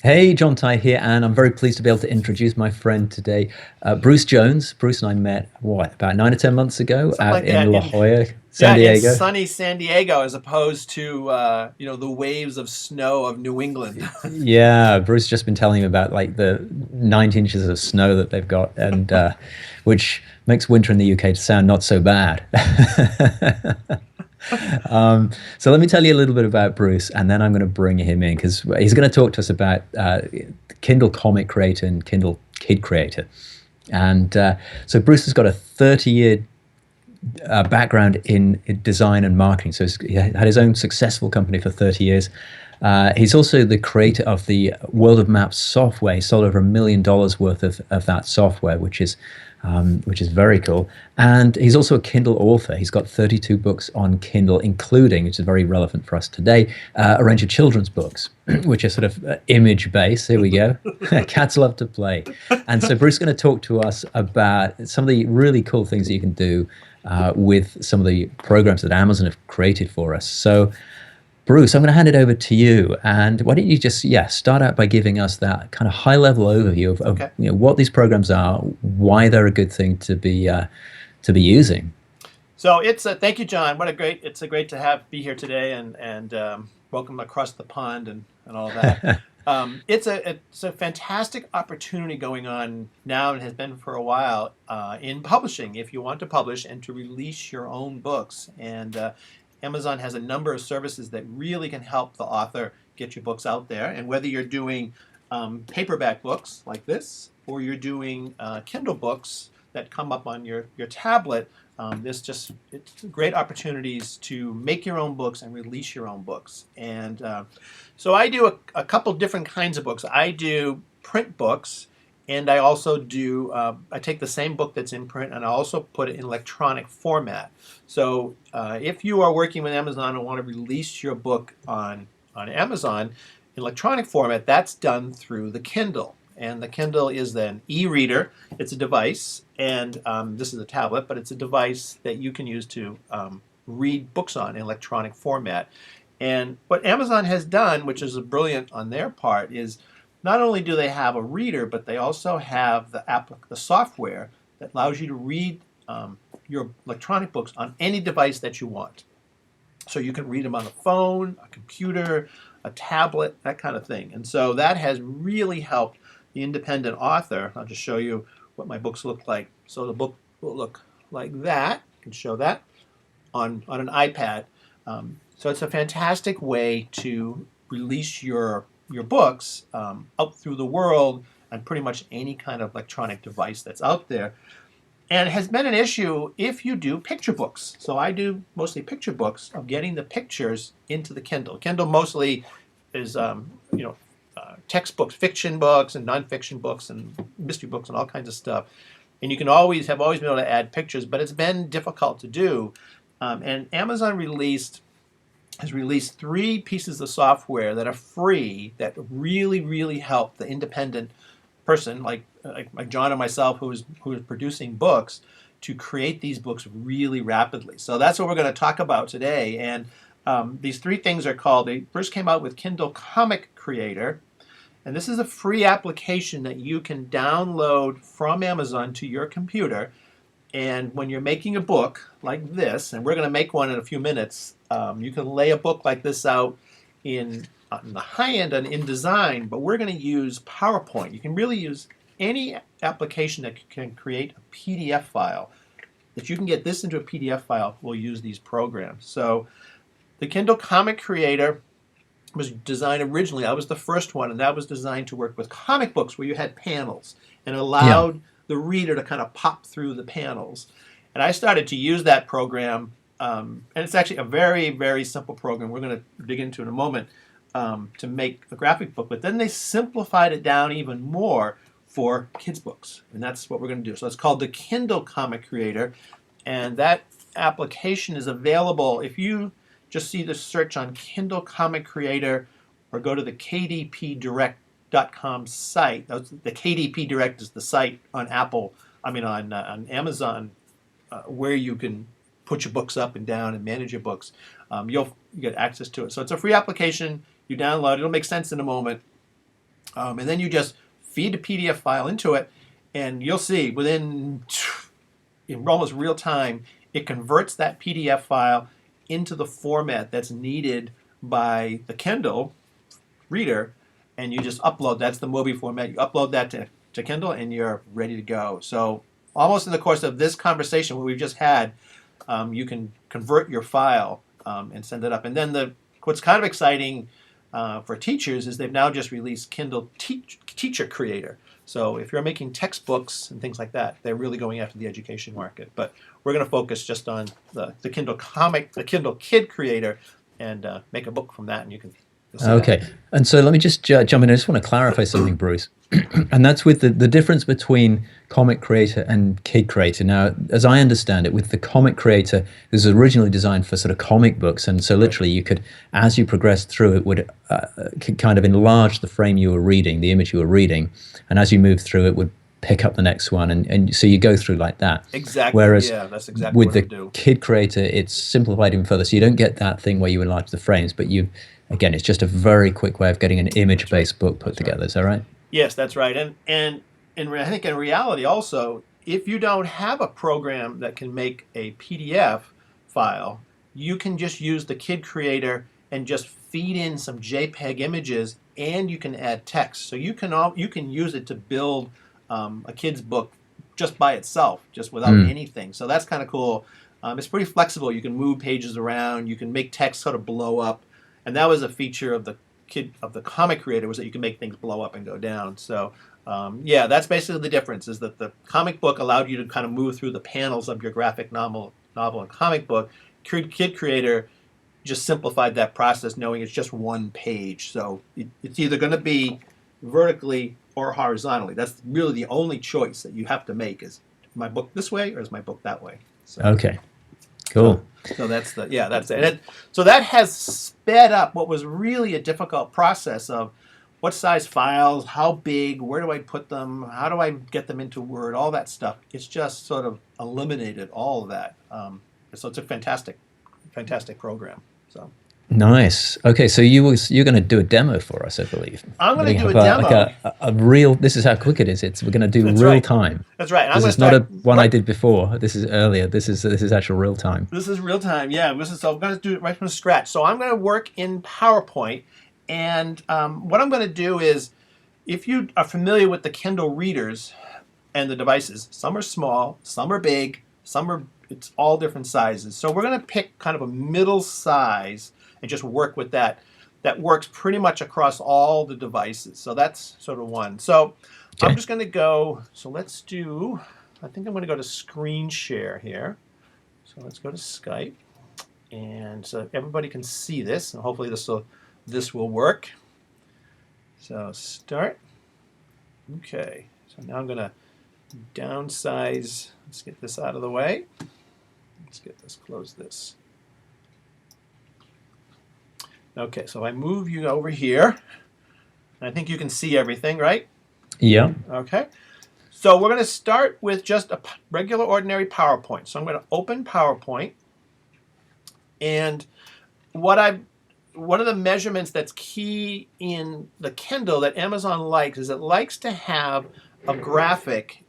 Hey, John Tighe here, and I'm very pleased to be able to introduce my friend today, Bruce Jones. Bruce and I met, about 9 or 10 months ago Something out like in that. La In Jolla, San Yeah, in Diego. sunny San Diego, as opposed to the waves of snow of New England. Yeah, Bruce has just been telling me about like the 9 inches of snow that they've got, and which makes winter in the UK to sound not so bad. So let me tell you a little bit about Bruce, and then I'm going to bring him in because he's going to talk to us about Kindle Comic Creator and Kindle Kid Creator. And so Bruce has got a 30-year background in design and marketing. So he had his own successful company for 30 years. He's also the creator of the World of Maps software. He sold over $1 million worth of that software, which is very cool. And he's also a Kindle author. He's got 32 books on Kindle, including, which is very relevant for us today, a range of children's books, which are sort of image based. Here we go. Cats love to play. And so Bruce is going to talk to us about some of the really cool things that you can do with some of the programs that Amazon have created for us. So Bruce, I'm going to hand it over to you. And why don't you just, start out by giving us that kind of high level overview of Okay. what these programs are, why they're a good thing to be using. So it's a thank you, John. It's a great to have be here today and welcome across the pond and all that. It's a fantastic opportunity going on now and has been for a while in publishing. If you want to publish and to release your own books, and Amazon has a number of services that really can help the author get your books out there. And whether you're doing paperback books like this, or you're doing Kindle books that come up on your tablet, it's great opportunities to make your own books and release your own books. And so I do a couple different kinds of books. I do print books, and I also do I take the same book that's in print and I also put it in electronic format. So if you are working with Amazon and want to release your book on Amazon in electronic format, that's done through the Kindle. And the Kindle is an e-reader. It's a device, and this is a tablet, but it's a device that you can use to read books on in electronic format. And what Amazon has done, which is brilliant on their part, is not only do they have a reader, but they also have the software that allows you to read your electronic books on any device that you want. So you can read them on a phone, a computer, a tablet, that kind of thing. And so that has really helped the independent author. I'll just show you what my books look like. So the book will look like that. I can show that on an iPad. So it's a fantastic way to release your books out through the world on pretty much any kind of electronic device that's out there. And it has been an issue if you do picture books. So I do mostly picture books of getting the pictures into the Kindle. Kindle mostly is textbooks, fiction books, and nonfiction books, and mystery books, and all kinds of stuff. And you can always been able to add pictures, but it's been difficult to do. And Amazon has released three pieces of software that are free that really help the independent person like John and myself who is producing books to create these books really rapidly. So that's what we're going to talk about today. And these three things are called. They first came out with Kindle Comic Creator, and this is a free application that you can download from Amazon to your computer. And when you're making a book like this, and we're going to make one in a few minutes, you can lay a book like this out in the high end and InDesign, but we're going to use PowerPoint. You can really use any application that can create a PDF file. If you can get this into a PDF file, we'll use these programs. So the Kindle Comic Creator was designed originally, I was the first one, and that was designed to work with comic books where you had panels and Yeah. allowed the reader to kind of pop through the panels. And I started to use that program, and it's actually a very simple program we're going to dig into in a moment to make a graphic book. But then they simplified it down even more for kids' books, and that's what we're going to do. So it's called the Kindle Comic Creator, and that application is available if you just see the search on Kindle Comic Creator or go to the kdpdirect.com site. The KDP Direct is the site on on Amazon, where you can put your books up and down and manage your books. You'll get access to it. So it's a free application. You download it. It'll make sense in a moment. And then you just feed a PDF file into it, and you'll see within in almost real time, it converts that PDF file into the format that's needed by the Kindle reader, and you just upload. That's the Mobi format. You upload that to Kindle, and you're ready to go. So almost in the course of this conversation, what we've just had, you can convert your file and send it up. And then what's kind of exciting for teachers is they've now just released Kindle Teacher Creator. So if you're making textbooks and things like that, they're really going after the education market. But we're going to focus just on the Kindle Kid Creator, and make a book from that, and you'll see Okay. that. And so let me just jump in. I just want to clarify something, Bruce. And that's with the difference between Comic Creator and Kid Creator. Now, as I understand it, with the Comic Creator, it was originally designed for sort of comic books. And so literally you could, as you progressed through, it would could kind of enlarge the frame you were reading, the image you were reading. And as you moved through, it would pick up the next one. And so you go through like that. Exactly. Whereas Yeah, that's exactly with what the I do. Kid Creator, it's simplified even further. So you don't get that thing where you enlarge the frames, but again, it's just a very quick way of getting an image-based book put together. Is that right? Yes, that's right. And I think in reality also, if you don't have a program that can make a PDF file, you can just use the Kid Creator and just feed in some JPEG images, and you can add text. So you can use it to build a kid's book just by itself, just without anything. So that's kind of cool. It's pretty flexible. You can move pages around. You can make text sort of blow up, and that was a feature of the Comic Creator, was that you can make things blow up and go down. So yeah, that's basically the difference, is that the comic book allowed you to kind of move through the panels of your graphic novel and comic book. Kid Creator just simplified that process, knowing it's just one page. So it's either going to be vertically or horizontally. That's really the only choice that you have to make, is my book this way or is my book that way. So, Okay, cool. So that's it. So that has sped up what was really a difficult process of what size files, how big, where do I put them, how do I get them into Word, all that stuff. It's just sort of eliminated all of that. So it's a fantastic program. So Nice. Okay, so you're going to do a demo for us, I believe. I'm going to do a Have demo. like a real. This is how quick it is. We're going to do That's real right. time. That's right. This is not a one I did before. This is earlier. This is actual real time. This is real time. Yeah. So I'm going to do it right from scratch. So I'm going to work in PowerPoint, and what I'm going to do is, if you are familiar with the Kindle readers and the devices, some are small, some are big, it's all different sizes. So we're going to pick kind of a middle size and just work with that. That works pretty much across all the devices. So that's sort of one. So Okay. I'm just going to go, so let's do, I think I'm going to go to screen share here. So let's go to Skype, and so everybody can see this, and hopefully this will work. So start. Okay, so now I'm going to downsize. Let's get this out of the way. Close this. Okay, so I move you over here. I think you can see everything, right? Yeah. Okay. So we're going to start with just a regular, ordinary PowerPoint. So I'm going to open PowerPoint. And one of the measurements that's key in the Kindle that Amazon likes is it likes to have a graphic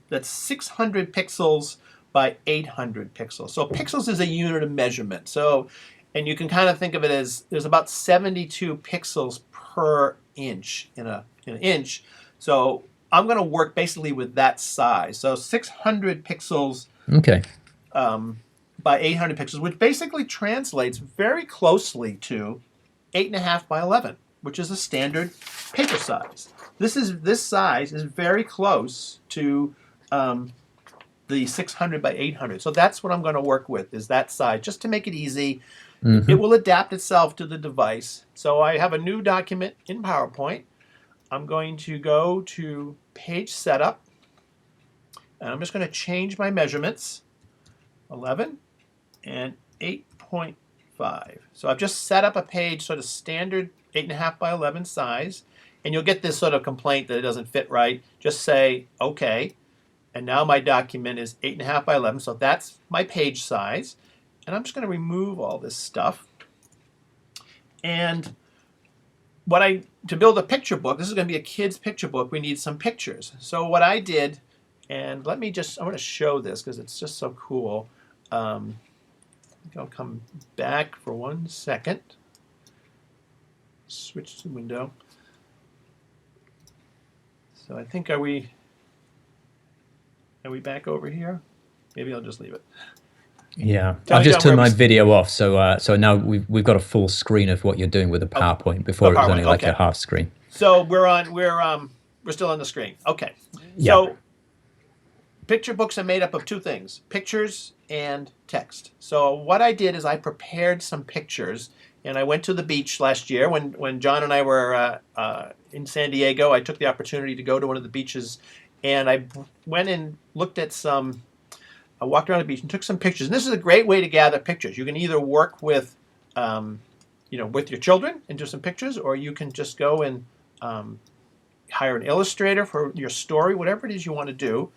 that's 600 pixels by 800 pixels. So pixels is a unit of measurement. So, and you can kind of think of it as there's about 72 pixels per inch in an inch. So I'm going to work basically with that size. So 600 pixels Okay. by 800 pixels, which basically translates very closely to 8.5 by 11, which is a standard paper size. This size is very close to the 600 by 800. So that's what I'm going to work with, is that size, just to make it easy. It will adapt itself to the device. So I have a new document in PowerPoint. I'm going to go to page setup, and I'm just going to change my measurements, 11 and 8.5. So I've just set up a page, sort of standard 8.5 by 11 size, and you'll get this sort of complaint that it doesn't fit right. Just say okay, and now my document is 8.5 by 11, so that's my page size. And I'm just going to remove all this stuff. And to build a picture book, this is going to be a kid's picture book, we need some pictures. So what I did, and I want to show this because it's just so cool. I'll come back for 1 second. Switch to window. So I think, are we back over here? Maybe I'll just leave it. Yeah, I've just turned my video off, so now we've got a full screen of what you're doing with the PowerPoint. Before it was only like a half screen. So we're still on the screen. Okay. Yeah. So picture books are made up of two things: pictures and text. So what I did is I prepared some pictures, and I went to the beach last year when John and I were in San Diego. I took the opportunity to go to one of the beaches, and I went and looked at some. I walked around the beach and took some pictures. And this is a great way to gather pictures. You can either work with, with your children and do some pictures, or you can just go and hire an illustrator for your story, whatever it is you want to do.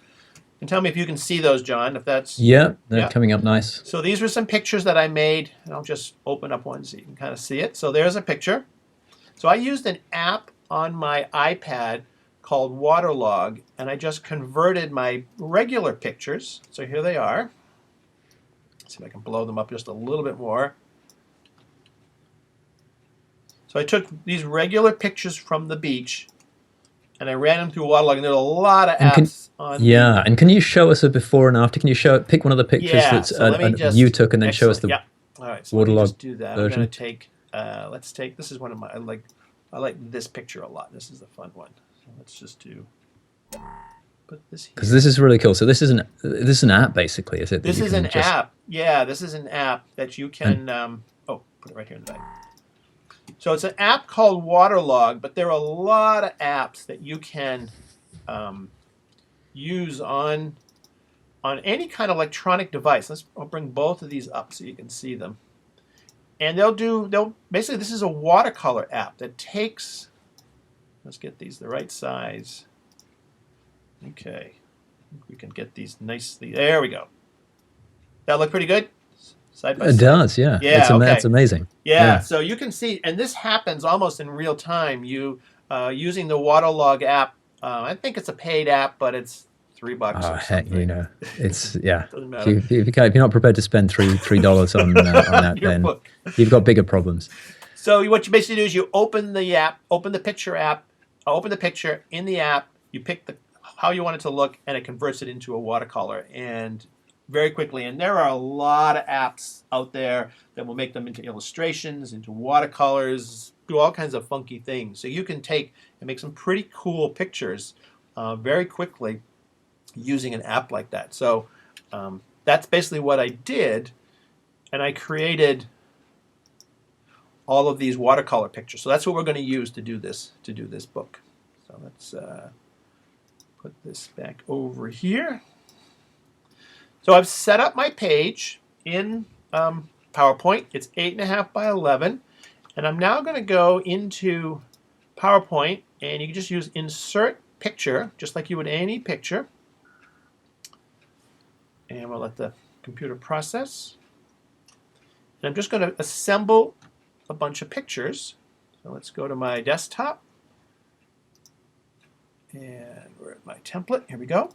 And tell me if you can see those, John, if that's... Yeah, they're coming up nice. So these were some pictures that I made. And I'll just open up one so you can kind of see it. So there's a picture. So I used an app on my iPad called Waterlog, and I just converted my regular pictures. So here they are. Let's see if I can blow them up just a little bit more. So I took these regular pictures from the beach, and I ran them through Waterlog, and there's a lot of apps on. Yeah, and can you show us a before and after? Can you pick one of the pictures you took, and then show us the All right, so Waterlog let me just do that. version? I'm going to take. Let's take. This is one of my. I like this picture a lot. This is a fun one. So let's just put this here. Because this is really cool. So this is an app, basically, is it? This is an app. Yeah, this is an app that you can. Put it right here in the back. So it's an app called Waterlog, but there are a lot of apps that you can use on any kind of electronic device. I'll bring both of these up so you can see them. And basically, this is a watercolor app that takes, let's get these the right size. Okay, I think we can get these nicely. There we go. That look pretty good? Side by side. It does, yeah. It's amazing. Yeah, so you can see, and this happens almost in real time. You using the Waterlog app. I think it's a paid app, but it's $3. Oh heck, it's Doesn't matter. If you're not prepared to spend $3 on that, then book. You've got bigger problems. So what you basically do is you open the app, open the picture app, open the picture in the app. You pick how you want it to look, and it converts it into a watercolor, and very quickly. And there are a lot of apps out there that will make them into illustrations, into watercolors, do all kinds of funky things. So you can take and make some pretty cool pictures very quickly using an app like that. So that's basically what I did, and I created all of these watercolor pictures. So that's what we're going to use to do this book. So let's put this back over here. So I've set up my page in PowerPoint. It's 8.5 by 11. And I'm now going to go into PowerPoint, and you can just use Insert Picture, just like you would any picture. And we'll let the computer process. And I'm just going to assemble a bunch of pictures. So let's go to my desktop. And we're at my template. Here we go.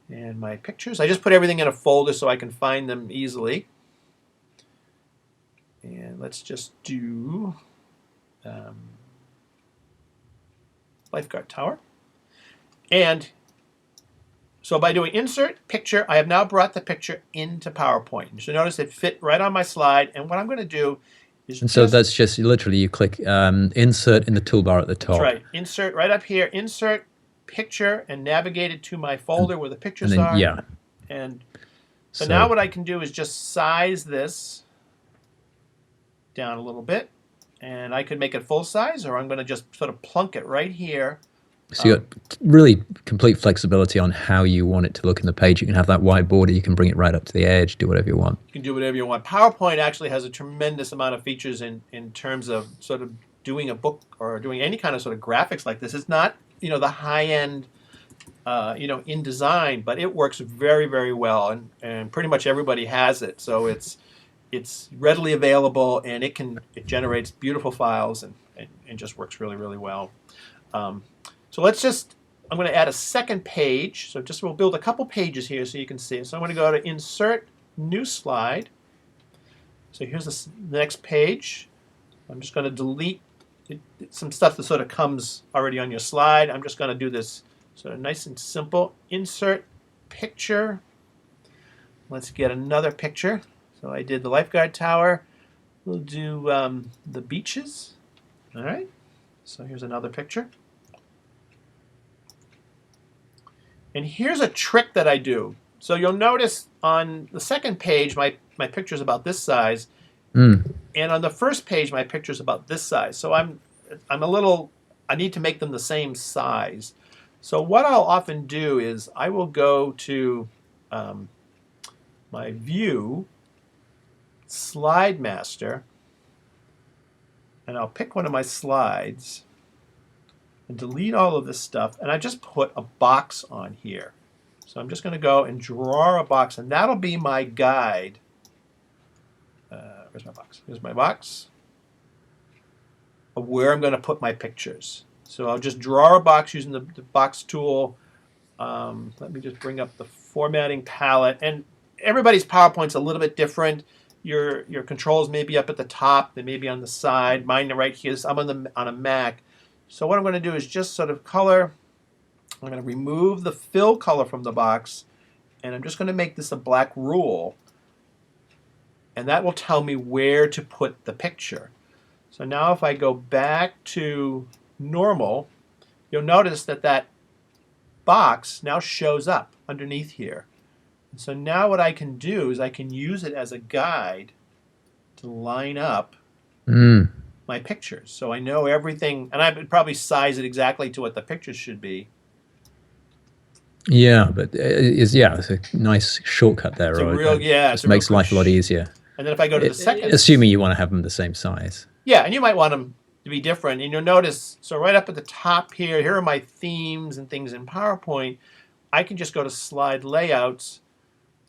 And my pictures. I just put everything in a folder so I can find them easily. And let's just do Lifeguard Tower. And so by doing Insert Picture, I have now brought the picture into PowerPoint. So notice it fit right on my slide. And what I'm going to do is so that's just literally you click Insert in the toolbar at the top. That's right. Insert right up here. Insert Picture, and navigate it to my folder where the pictures are. Yeah. And so now what I can do is just size this down a little bit, and I could make it full size, or I'm going to just sort of plunk it right here. So you got really complete flexibility on how you want it to look in the page. You can have that white border. You can bring it right up to the edge, do whatever you want. You can do whatever you want. PowerPoint actually has a tremendous amount of features in terms of sort of doing a book or doing any kind of sort of graphics like this. It's not the high end, in design, but it works very, very well, and pretty much everybody has it. So it's readily available, and it generates beautiful files, and and just works really, really well. So I'm going to add a second page. So we'll build a couple pages here so you can see. So I'm going to go to Insert, New Slide. So here's the next page. I'm just going to delete some stuff that sort of comes already on your slide. I'm just going to do this sort of nice and simple. Insert picture. Let's get another picture. So I did the lifeguard tower. We'll do the beaches. All right. So here's another picture. And here's a trick that I do. So you'll notice on the second page, my picture is about this size. And on the first page, my picture is about this size. So I need to make them the same size. So what I'll often do is I will go to my View, Slide Master, and I'll pick one of my slides and delete all of this stuff, and I just put a box on here. So I'm just going to go and draw a box, and that'll be my guide. Where's my box? Here's my box of where I'm going to put my pictures. So I'll just draw a box using the box tool. Let me just bring up the formatting palette. And everybody's PowerPoint's a little bit different. Your controls may be up at the top. They may be on the side. Mine are right here. I'm on a Mac. So what I'm going to do is just sort of color. I'm going to remove the fill color from the box. And I'm just going to make this a black rule. And that will tell me where to put the picture. So now if I go back to normal, you'll notice that box now shows up underneath here. And so now what I can do is I can use it as a guide to line up my pictures. So I know everything, and I would probably size it exactly to what the pictures should be. Yeah, but it's a nice shortcut there. It makes life a lot easier. And then if I go to the second, assuming you want to have them the same size. Yeah, and you might want them to be different. And you'll notice, so right up at the top here are my themes and things in PowerPoint. I can just go to Slide Layouts,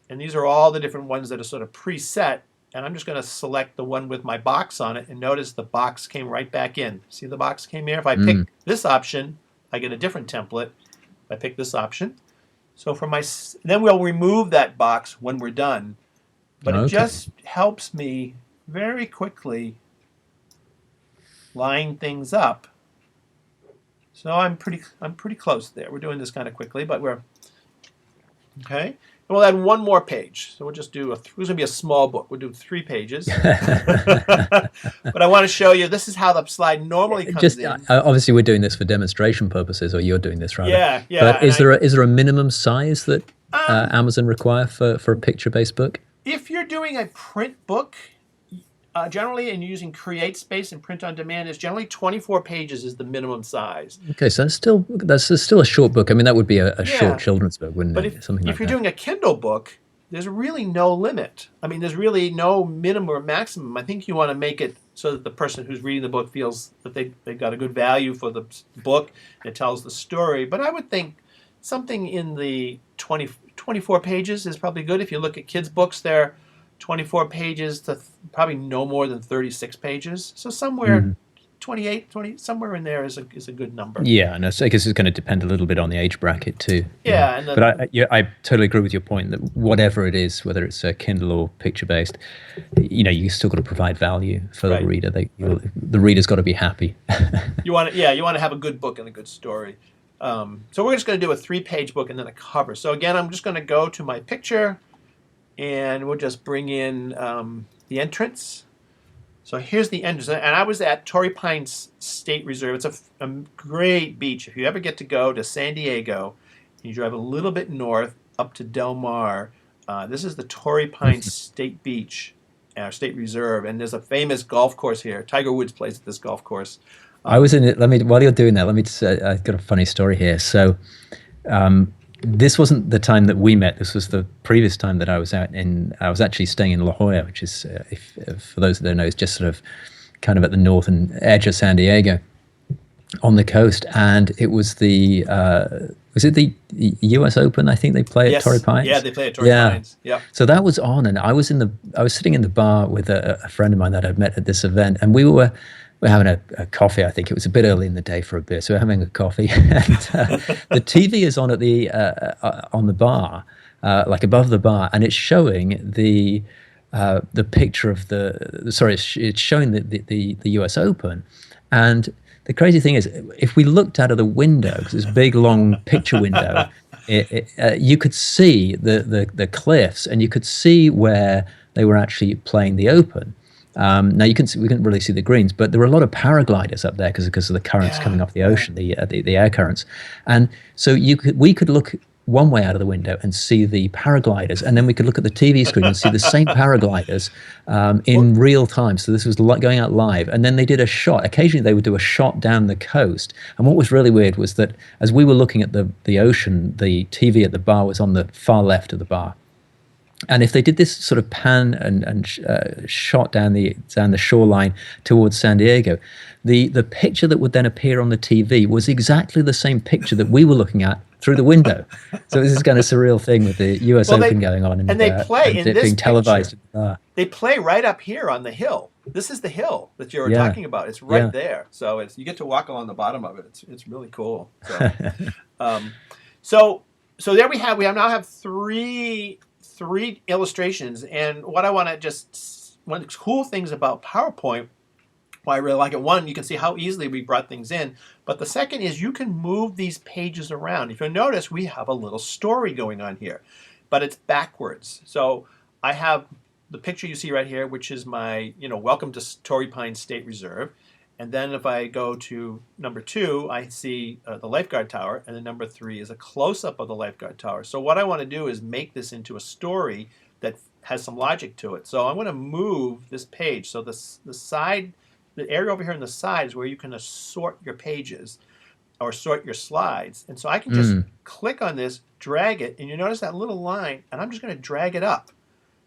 and these are all the different ones that are sort of preset. And I'm just going to select the one with my box on it, and notice the box came right back in. See the box came here? If I pick this option, I get a different template. If I pick this option. So then we'll remove that box when we're done. But it just helps me very quickly line things up. So I'm pretty close there. We're doing this kind of quickly, but we're okay. And we'll add one more page. So we'll just do it's going to be a small book. We'll do 3 pages. But I want to show you this is how the slide normally comes in. Obviously, we're doing this for demonstration purposes, or you're doing this rather. Yeah. But is there a minimum size that Amazon require for a picture-based book? If you're doing a print book, generally, and you're using Create Space and Print on Demand, is generally 24 pages is the minimum size. Okay, so that's still a short book. I mean, that would be a short children's book, wouldn't it? But if you're doing a Kindle book, there's really no limit. I mean, there's really no minimum or maximum. I think you want to make it so that the person who's reading the book feels that they got a good value for the book. It tells the story. But I would think something in the 24 pages is probably good. If you look at kids' books, they're 24 pages to probably no more than 36 pages. So somewhere 28, 20, somewhere in there is a good number. Yeah, and I guess it's going to depend a little bit on the age bracket too. Yeah. But I totally agree with your point that whatever it is, whether it's a Kindle or picture-based, you still got to provide value for the reader. The reader's got to be happy. You want to have a good book and a good story. So we're just going to do a 3-page book and then a cover. So again, I'm just going to go to my picture, and we'll just bring in the entrance. So here's the entrance, and I was at Torrey Pines State Reserve. It's a great beach. If you ever get to go to San Diego, you drive a little bit north up to Del Mar. This is the Torrey Pines State Beach, State Reserve, and there's a famous golf course here. Tiger Woods plays at this golf course. I was in it. While you're doing that, let me just say, I've got a funny story here. So this wasn't the time that we met. This was the previous time that I was out I was actually staying in La Jolla, which is, if for those that don't know, is just sort of kind of at the northern edge of San Diego on the coast. And it was was it the US Open? I think they play at Torrey Pines. Yeah, they play at Torrey Pines. Yeah. So that was on, and I was sitting in the bar with a friend of mine that I'd met at this event, and we were we're having a coffee. I think it was a bit early in the day for a beer, so we're having a coffee, and the TV is on at on the bar, like above the bar, and it's showing the picture of it's showing the US Open, and the crazy thing is, if we looked out of the window, because it's a big long picture window, you could see the cliffs, and you could see where they were actually playing the Open. Now we couldn't really see the greens, but there were a lot of paragliders up there because of the currents coming off the ocean, the air currents, and so we could look one way out of the window and see the paragliders, and then we could look at the TV screen and see the same paragliders in real time. So this was going out live, and then they did a shot. Occasionally, they would do a shot down the coast. And what was really weird was that as we were looking at the ocean, the TV at the bar was on the far left of the bar. And if they did this sort of pan and shot down the shoreline towards San Diego, the picture that would then appear on the TV was exactly the same picture that we were looking at through the window. So this is kind of surreal thing with the US Open going on, and they play and in it this being televised. They play right up here on the hill. This is the hill that you were talking about. It's right there. So you get to walk along the bottom of it. It's really cool. So, so there we now have three illustrations, and what I want to one of the cool things about PowerPoint, why I really like it, one, you can see how easily we brought things in, but the second is you can move these pages around. If you notice, we have a little story going on here, but it's backwards. So I have the picture you see right here, which is my, welcome to Torrey Pines State Reserve. And then if I go to number 2, I see the lifeguard tower, and then number 3 is a close-up of the lifeguard tower. So what I want to do is make this into a story that has some logic to it. So I'm going to move this page. So the area over here on the side is where you can sort your pages or sort your slides. And so I can just click on this, drag it, and you notice that little line, and I'm just going to drag it up.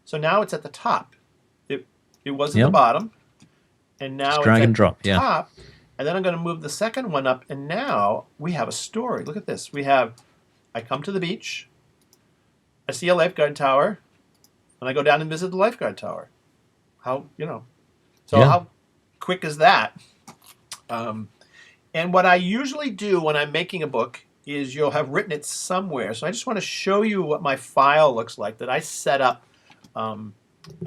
So now it's at the top. It was at the bottom. And now just drag and drop, top, and then I'm going to move the second one up, and now we have a story. Look at this. I come to the beach, I see a lifeguard tower, and I go down and visit the lifeguard tower. How quick is that? And what I usually do when I'm making a book is you'll have written it somewhere. So I just want to show you what my file looks like that I set up. I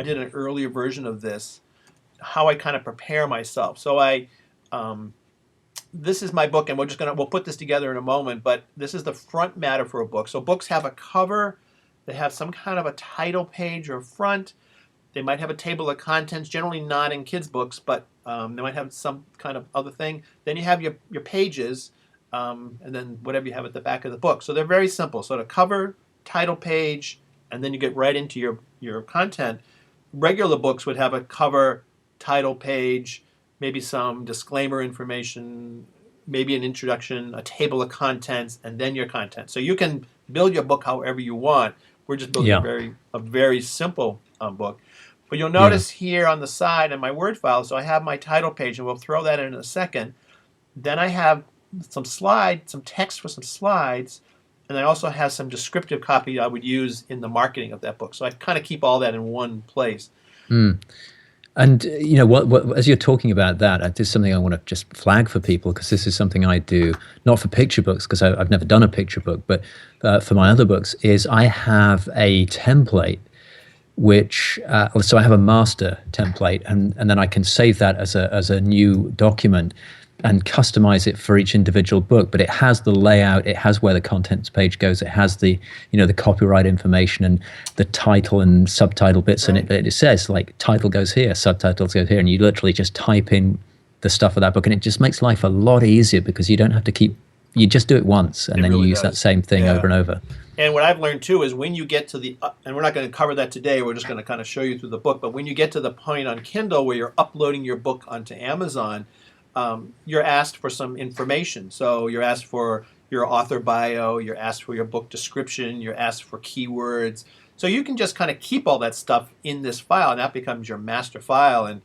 did an earlier version of this, how I kind of prepare myself. So this is my book, and we'll put this together in a moment, but this is the front matter for a book. So books have a cover, they have some kind of a title page or front, they might have a table of contents, generally not in kids' books, but they might have some kind of other thing. Then you have your pages, and then whatever you have at the back of the book. So they're very simple. So the cover, title page, and then you get right into your content. Regular books would have a cover, title page, maybe some disclaimer information, maybe an introduction, a table of contents, and then your content. So you can build your book however you want. We're just building a very simple book. But you'll notice here on the side in my Word file, so I have my title page, and we'll throw that in a second. Then I have some text for some slides, and I also have some descriptive copy I would use in the marketing of that book. So I kind of keep all that in one place. And what as you're talking about that, this is something I want to just flag for people, because this is something I do not for picture books, because I've never done a picture book, but for my other books, is I have a template which so I have a master template, and then I can save that as a new document and customize it for each individual book. But it has the layout, it has where the contents page goes, it has the the copyright information and the title and subtitle bits, and it says like title goes here, subtitles go here, and you literally just type in the stuff of that book, and it just makes life a lot easier because you don't have to you just do it once, and then really you use that same thing over and over. And what I've learned too is when you get to and we're not going to cover that today, we're just going to kind of show you through the book, but when you get to the point on Kindle where you're uploading your book onto Amazon, you're asked for some information. So you're asked for your author bio, you're asked for your book description, you're asked for keywords. So you can just kind of keep all that stuff in this file, and that becomes your master file. And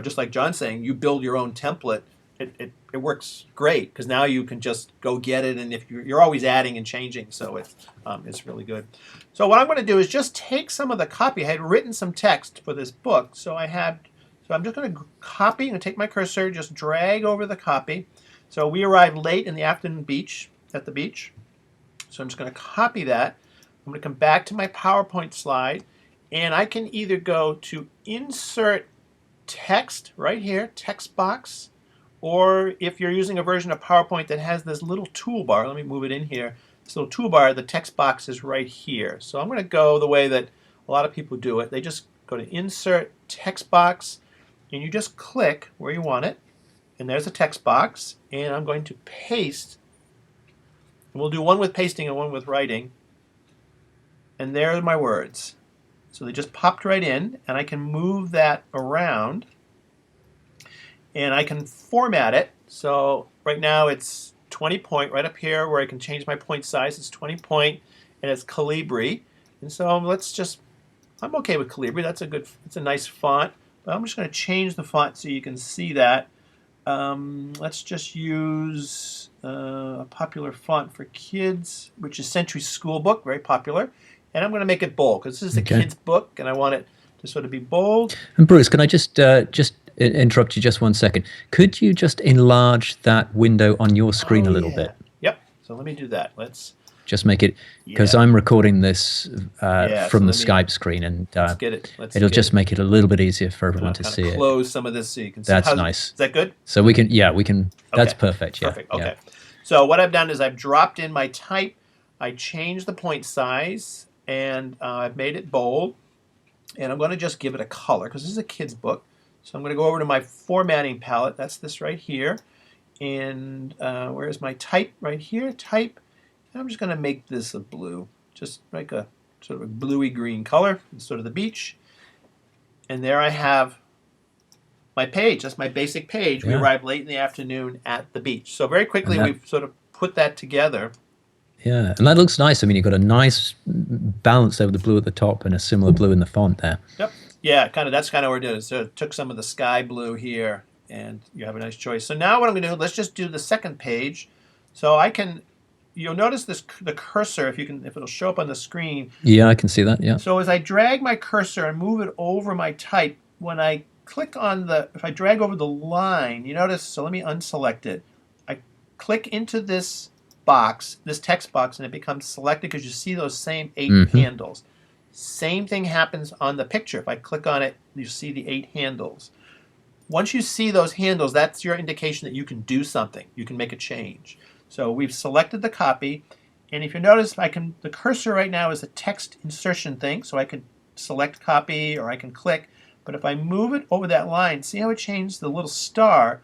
just like John's saying, you build your own template. It works great because now you can just go get it, and if you're always adding and changing, so it's really good. So what I'm going to do is just take some of the copy. I had written some text for this book, so I had So I'm just going to copy and take my cursor, just drag over the copy. So we arrived late in the afternoon at the beach. So I'm just going to copy that. I'm going to come back to my PowerPoint slide, and I can either go to Insert Text right here, text box, or if you're using a version of PowerPoint that has this little toolbar, let me move it in here. This little toolbar, the text box is right here. So I'm going to go the way that a lot of people do it. They just go to Insert Text Box, and you just click where you want it, and there's a text box, and I'm going to paste. And we'll do one with pasting and one with writing, and there are my words. So they just popped right in, and I can move that around, and I can format it. So right now it's 20 point right up here where I can change my point size. It's 20 point, and it's Calibri. And so I'm okay with Calibri. It's a nice font. But I'm just going to change the font so you can see that. Let's just use a popular font for kids, which is Century School Book, very popular. And I'm going to make it bold because this is a kid's book, and I want it to sort of be bold. And Bruce, can I just interrupt you just 1 second? Could you just enlarge that window on your screen a little bit? Yep. So let me do that. Let's just make it, because I'm recording this from the Skype screen, and it'll just make it a little bit easier for everyone to see it. Close some of this so you can see. That's nice. Is that good? So we can. That's perfect. Yeah. Perfect. Okay. So what I've done is I've dropped in my type. I changed the point size, and I've made it bold. And I'm going to just give it a color because this is a kid's book. So I'm going to go over to my formatting palette. That's this right here. And where's my type? Right here. Type. I'm just going to make this a blue, just like a sort of a bluey green color, sort of the beach. And there I have my page. That's my basic page. We arrived late in the afternoon at the beach. So very quickly we've sort of put that together. Yeah, and that looks nice. I mean, you've got a nice balance over the blue at the top and a similar blue in the font there. Yep. Yeah, that's kind of what we're doing. So it took some of the sky blue here, and you have a nice choice. So now what I'm going to do, let's just do the second page. So you'll notice the cursor, if it'll show up on the screen. Yeah, I can see that, yeah. So as I drag my cursor and move it over my type, when I click on if I drag over the line, you notice, so let me unselect it. I click into this box, this text box, and it becomes selected because you see those same 8 handles. Same thing happens on the picture. If I click on it, you see the 8 handles. Once you see those handles, that's your indication that you can do something. You can make a change. So we've selected the copy, and if you notice, the cursor right now is a text insertion thing, so I can select copy or I can click, but if I move it over that line, see how it changed the little star?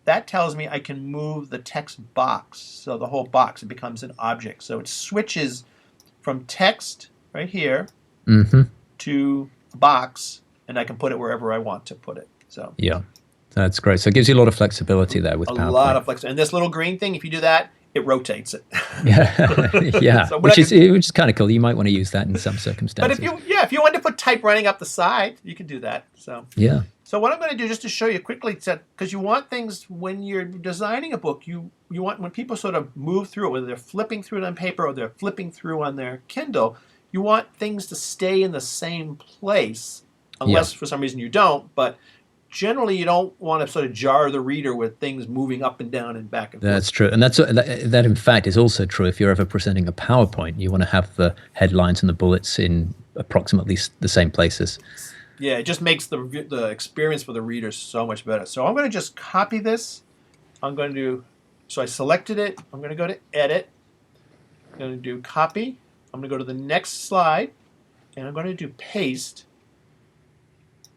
That tells me I can move the text box, so the whole box, it becomes an object. So it switches from text right here to box, and I can put it wherever I want to put it. So yeah. That's great. So it gives you a lot of flexibility there with PowerPoint. A lot of flexibility. And this little green thing, if you do that, it rotates it. Yeah, so which is kind of cool. You might want to use that in some circumstances. But if you want to put type running up the side, you can do that. So yeah. So what I'm going to do, just to show you quickly, because you want things when you're designing a book, you want, when people sort of move through it, whether they're flipping through it on paper or they're flipping through on their Kindle, you want things to stay in the same place, unless for some reason you don't. But generally, you don't want to sort of jar the reader with things moving up and down and back and forth. That's true. And that in fact is also true if you're ever presenting a PowerPoint. You want to have the headlines and the bullets in approximately the same places. Yeah, it just makes the experience for the reader so much better. So I'm going to just copy this. So I selected it. I'm going to go to Edit. I'm going to do Copy. I'm going to go to the next slide, and I'm going to do Paste.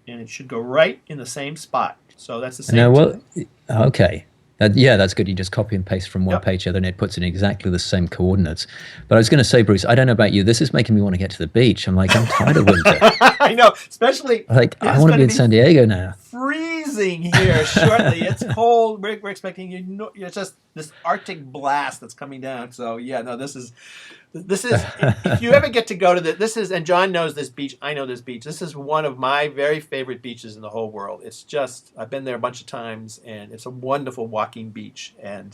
And it should go right in the same spot. So that's the same. Okay. That's good. You just copy and paste from one page to the other, and it puts in exactly the same coordinates. But I was going to say, Bruce, I don't know about you. This is making me want to get to the beach. I'm like, I'm tired of winter. I know, especially. Like, I want to be in San Diego now. Freezing here shortly. It's cold. We're expecting it's just this Arctic blast that's coming down. So yeah, no, this is. If you ever get to go to and John knows this beach. I know this beach. This is one of my very favorite beaches in the whole world. It's just, I've been there a bunch of times, and it's a wonderful walking beach. And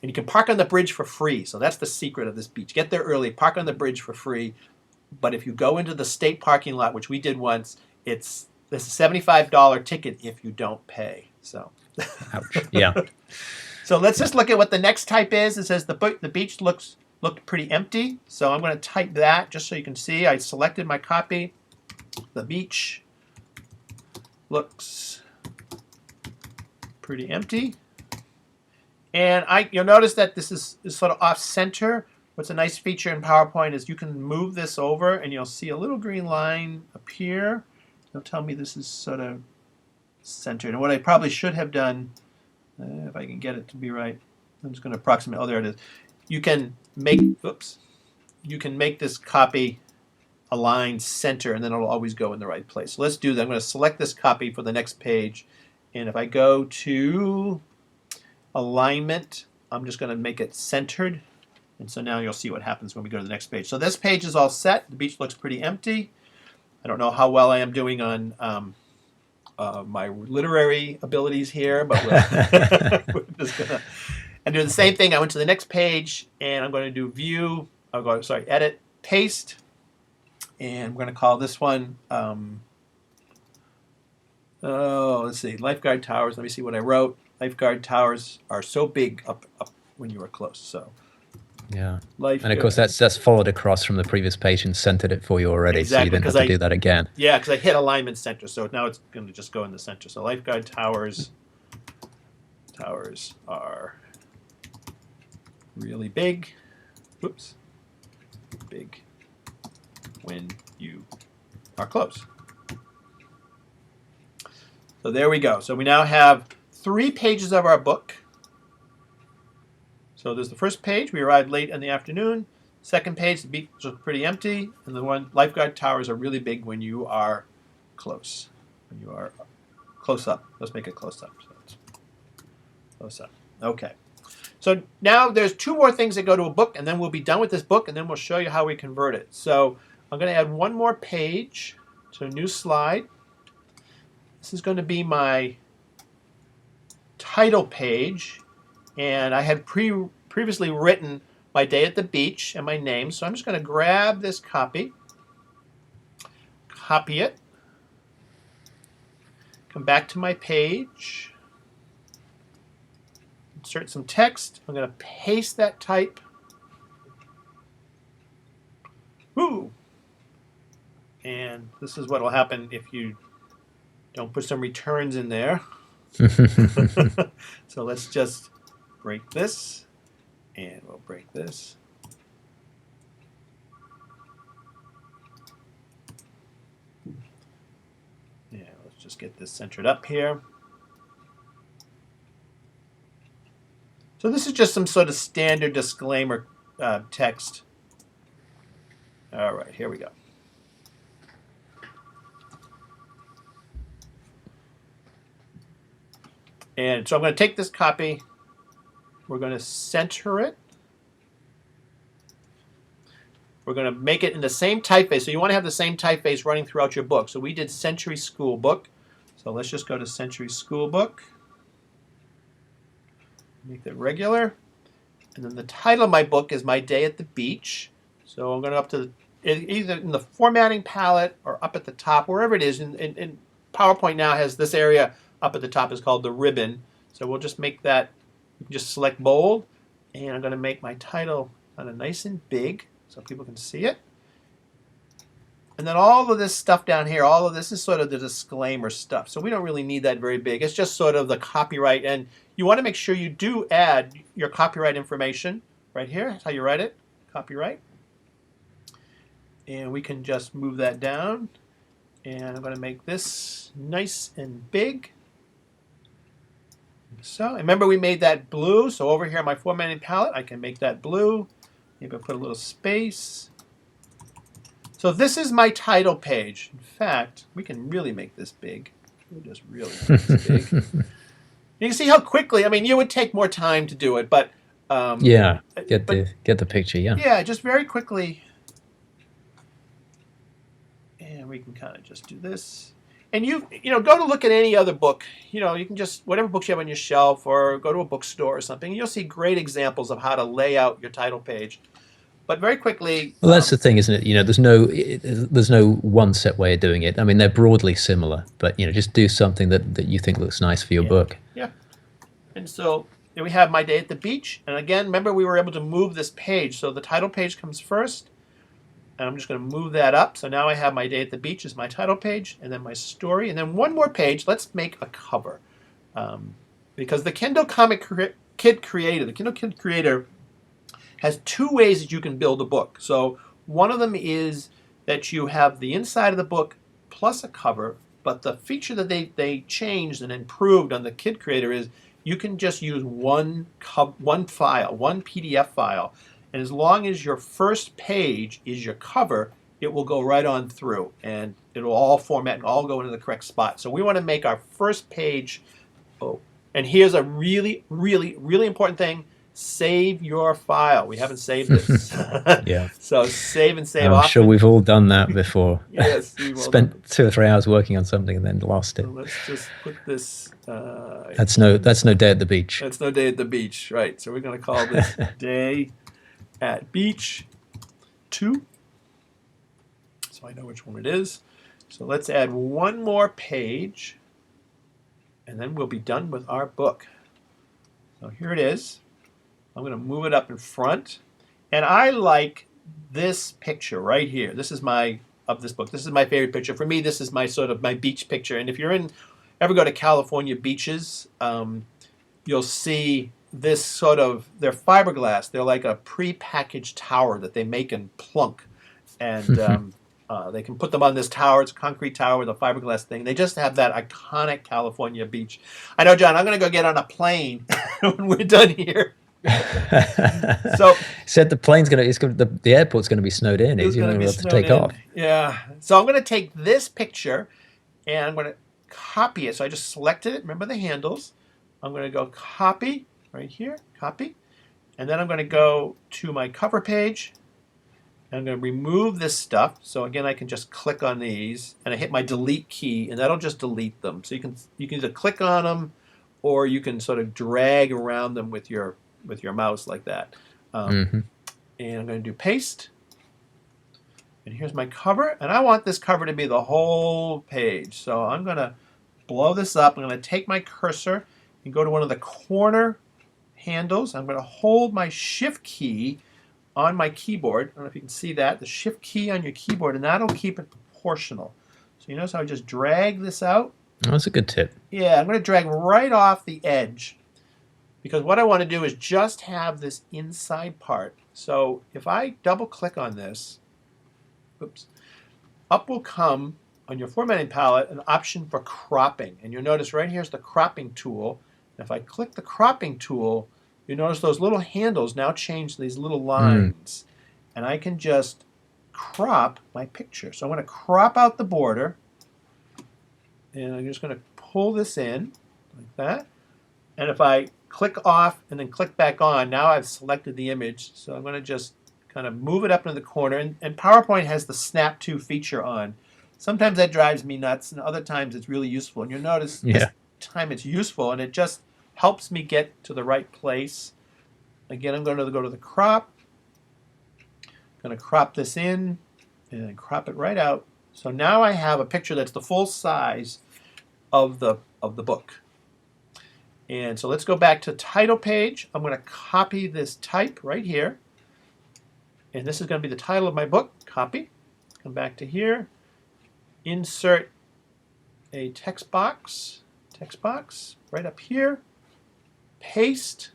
you can park on the bridge for free. So that's the secret of this beach. Get there early, park on the bridge for free. But if you go into the state parking lot, which we did once, it's This is a $75 ticket if you don't pay. So, Ouch. Yeah. so let's just look at what the next type is. It says the beach looked pretty empty. So I'm going to type that just so you can see. I selected my copy. The beach looks pretty empty. And you'll notice that this is sort of off center. What's a nice feature in PowerPoint is you can move this over and you'll see a little green line appear. It'll tell me this is sort of centered. And what I probably should have done, if I can get it to be right, I'm just going to approximate. Oh, there it is. You can make, you can make this copy align center, and then it'll always go in the right place. So let's do that. I'm going to select this copy for the next page. And if I go to alignment, I'm just going to make it centered. And so now you'll see what happens when we go to the next page. So this page is all set. The beach looks pretty empty. I don't know how well I am doing on my literary abilities here, but we're just going to and do the same thing. I went to the next page, and I'm going to do view. I'll go, sorry, edit, paste. And we're going to call this one, let's see, lifeguard towers. Let me see what I wrote. Lifeguard towers are so big up when you are close. So, yeah. And of course, that's followed across from the previous page and centered it for you already. Exactly, so you didn't have to do that again. Yeah, because I hit alignment center. So now it's going to just go in the center. So lifeguard towers are really big. Oops. Big when you are close. So there we go. So we now have 3 pages of our book. So there's the first page. We arrived late in the afternoon. Second page, the beach was pretty empty. And the one, lifeguard towers are really big when you are close. When you are close up. Let's make it close up. So it's close up. Okay. So now there's 2 more things that go to a book, and then we'll be done with this book, and then we'll show you how we convert it. So I'm going to add 1 more page to a new slide. This is going to be my title page, and I had previously written my day at the beach and my name, so I'm just going to grab this copy, copy it, come back to my page, insert some text. I'm going to paste that type. Woo! And this is what will happen if you don't put some returns in there. So let's just break this, and we'll break this. Yeah, let's just get this centered up here. So this is just some sort of standard disclaimer text. All right, here we go. And so I'm going to take this copy. We're going to center it. We're going to make it in the same typeface. So you want to have the same typeface running throughout your book. So we did Century School Book. So let's just go to Century School Book. Make that regular. And then the title of my book is My Day at the Beach. So I'm going to up to either in the formatting palette or up at the top, wherever it is. And PowerPoint now has this area up at the top is called the ribbon. So we'll just make that, you can just select bold, and I'm going to make my title kind of nice and big so people can see it. And then all of this stuff down here, all of this is sort of the disclaimer stuff. So we don't really need that very big. It's just sort of the copyright. And you want to make sure you do add your copyright information right here. That's how you write it, copyright. And we can just move that down. And I'm going to make this nice and big. So remember we made that blue. So over here on my formatting palette, I can make that blue. Maybe I'll put a little space. So this is my title page. In fact, we can really make this big. We'll just really make this big. You can see how quickly, I mean, you would take more time to do it, but yeah, get the picture, yeah. Yeah, just very quickly. And we can kind of just do this. And you know, go to look at any other book. You know, you can just, whatever books you have on your shelf, or go to a bookstore or something, you'll see great examples of how to lay out your title page. But very quickly, Well, that's the thing, isn't it? There's no one set way of doing it. I mean, they're broadly similar, but just do something that you think looks nice for your yeah, book. yeah. And so here we have my day at the beach. And again, remember we were able to move this page. So the title page comes first. And I'm just going to move that up. So now I have my day at the beach is my title page, and then my story. And then one more page. Let's make a cover. Because the Kindle Kid Creator, the Kindle Kid Creator has two ways that you can build a book. So one of them is that you have the inside of the book plus a cover, but the feature that they changed and improved on the Kid Creator is you can just use one file, one PDF file, and as long as your first page is your cover, it will go right on through, and it'll all format and all go into the correct spot. So we want to make our first page. Oh, and here's a really, really, really important thing. Save your file. We haven't saved this. Yeah. So save and save I'm often. sure we've all done that before. Yes, we've all Spent done 2 or 3 hours working on something and then lost it. So let's just put this. That's no day at the beach. That's no day at the beach, right? So we're going to call this day at beach 2. So I know which one it is. So let's add one more page, and then we'll be done with our book. So here it is. I'm going to move it up in front, and I like this picture right here. This is of this book. This is my favorite picture. For me, this is my sort of my beach picture. And if you're ever go to California beaches, you'll see this sort of, they're fiberglass. They're like a pre-packaged tower that they make in Plunk. And they can put them on this tower. It's a concrete tower with a fiberglass thing. They just have that iconic California beach. I know, John, I'm going to go get on a plane when we're done here. So said the airport's going to be snowed in. He's going to be able to take off. Yeah. So I'm going to take this picture and I'm going to copy it. So I just selected it. Remember the handles. I'm going to go copy right here, copy. And then I'm going to go to my cover page. And I'm going to remove this stuff. So again, I can just click on these and I hit my delete key and that'll just delete them. So you can either click on them or you can sort of drag around them with your mouse like that. And I'm going to do paste. And here's my cover. And I want this cover to be the whole page. So I'm going to blow this up. I'm going to take my cursor and go to one of the corner handles. I'm going to hold my shift key on my keyboard. I don't know if you can see that. The shift key on your keyboard, and that'll keep it proportional. So you notice how I just drag this out? Oh, that's a good tip. Yeah, I'm going to drag right off the edge. Because what I want to do is just have this inside part. So if I double click on this, oops, up will come on your formatting palette an option for cropping. And you'll notice right here's the cropping tool. And if I click the cropping tool, you notice those little handles now change to these little lines. And I can just crop my picture. So I'm going to crop out the border. And I'm just going to pull this in like that. And if I click off and then click back on, now I've selected the image. So I'm going to just kind of move it up into the corner. And PowerPoint has the Snap to feature on. Sometimes that drives me nuts, and other times it's really useful. And you'll notice this time it's useful, and it just helps me get to the right place. Again, I'm going to go to the crop. I'm going to crop this in and crop it right out. So now I have a picture that's the full size of the book. And so let's go back to title page. I'm going to copy this type right here. And this is going to be the title of my book. Copy. Come back to here. Insert a text box right up here. Paste.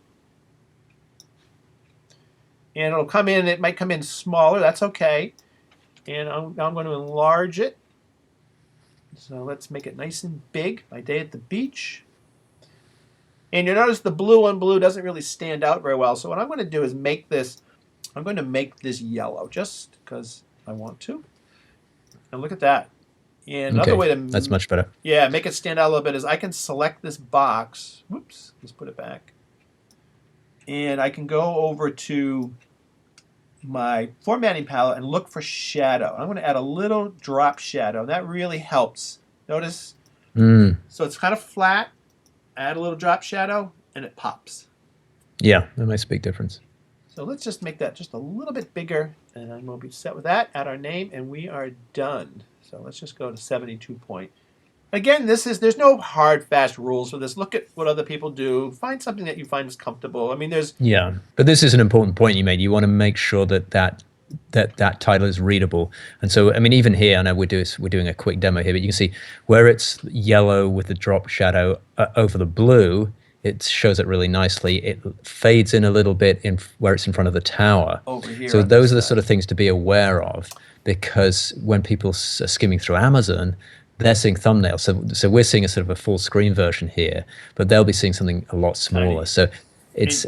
And it'll come in. It might come in smaller. That's okay. And I'm going to enlarge it. So let's make it nice and big. My day at the beach. And you notice the blue on blue doesn't really stand out very well. So what I'm going to do is I'm going to make this yellow just because I want to. And look at that. And another way to that's much better. Yeah, make it stand out a little bit is I can select this box. Whoops, let's put it back. And I can go over to my formatting palette and look for shadow. I'm going to add a little drop shadow. That really helps. Notice? So it's kind of flat. Add a little drop shadow, and it pops. Yeah, that makes a big difference. So let's just make that just a little bit bigger, and then we'll be set with that. Add our name, and we are done. So let's just go to 72 point. Again, there's no hard, fast rules for this. Look at what other people do. Find something that you find is comfortable. I mean, there's Yeah, but this is an important point you made. You want to make sure that title is readable. And so, I mean, even here, I know we're doing a quick demo here, but you can see where it's yellow with the drop shadow over the blue, it shows it really nicely. It fades in a little bit in where it's in front of the tower. over here. So on those this are the side. sort of things to be aware of, because when people are skimming through Amazon, they're seeing thumbnails. So we're seeing a sort of a full screen version here, but they'll be seeing something a lot smaller. Tiny. So it's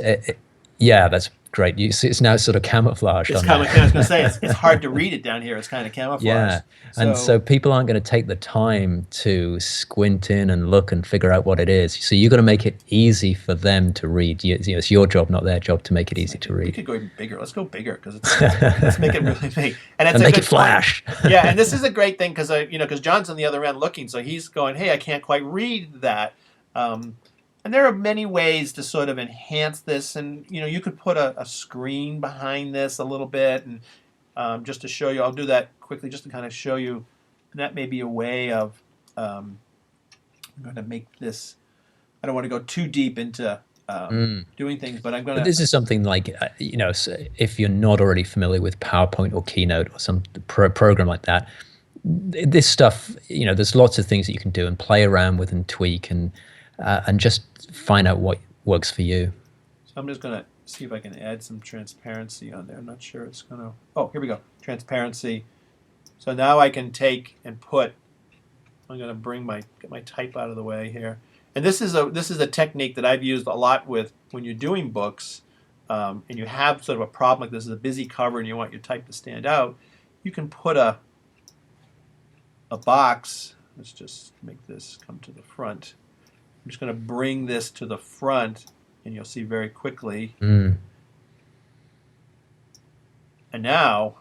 yeah, that's great. You see, it's now sort of camouflaged. It's on kind of, there. I was going to say, it's hard to read it down here. It's kind of camouflaged. Yeah, and so people aren't going to take the time to squint in and look and figure out what it is. So you've got to make it easy for them to read. It's your job, not their job, to make it easy to we read. could go even bigger. Let's go bigger because let's make it really big. And it's And a make good it flash. point. Yeah, and this is a great thing because because John's on the other end looking, so he's going, "Hey, I can't quite read that." And there are many ways to sort of enhance this, and you could put a screen behind this a little bit, and just to show you, I'll do that quickly just to kind of show you. And that may be a way of I'm going to make this. I don't want to go too deep into doing things, but I'm going But to. this is something like, if you're not already familiar with PowerPoint or Keynote or some program like that, this stuff, there's lots of things that you can do and play around with and tweak and just find out what works for you. So I'm just going to see if I can add some transparency on there. I'm not sure it's going to. Oh, here we go. Transparency. So now I can take and put. I'm going to get my type out of the way here. And this is a technique that I've used a lot with when you're doing books, and you have sort of a problem like this is a busy cover and you want your type to stand out. You can put a box. Let's just make this come to the front. I'm just going to bring this to the front, and you'll see very quickly. And now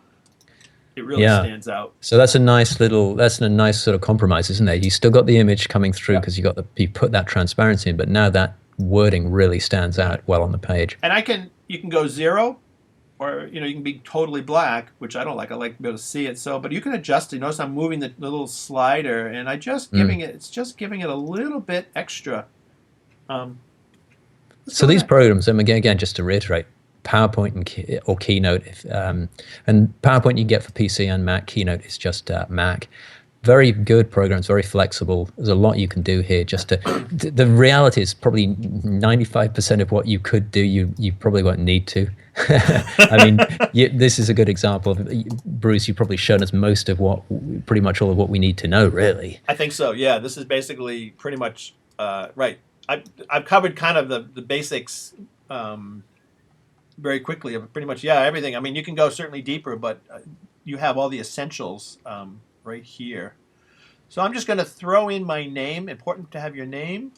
it really stands out. So that's a nice sort of compromise, isn't it? You still got the image coming through because you put that transparency in, but now that wording really stands out well on the page. And you can go 0, or you can be totally black, which I don't like. I like to be able to see it. But you can adjust it. Notice I'm moving the little slider, and it's just giving it a little bit extra. So these programs, again, just to reiterate, PowerPoint or Keynote, and PowerPoint you can get for PC and Mac. Keynote is just Mac. Very good programs, very flexible. There's a lot you can do here. The reality is probably 95% of what you could do, you probably won't need to. I mean, this is a good example of, Bruce, you've probably shown us pretty much all of what we need to know, really. I think so. Yeah, this is basically pretty much right. I've covered kind of the basics very quickly of pretty much everything. I mean, you can go certainly deeper, but you have all the essentials right here. So I'm just going to throw in my name. Important to have your name,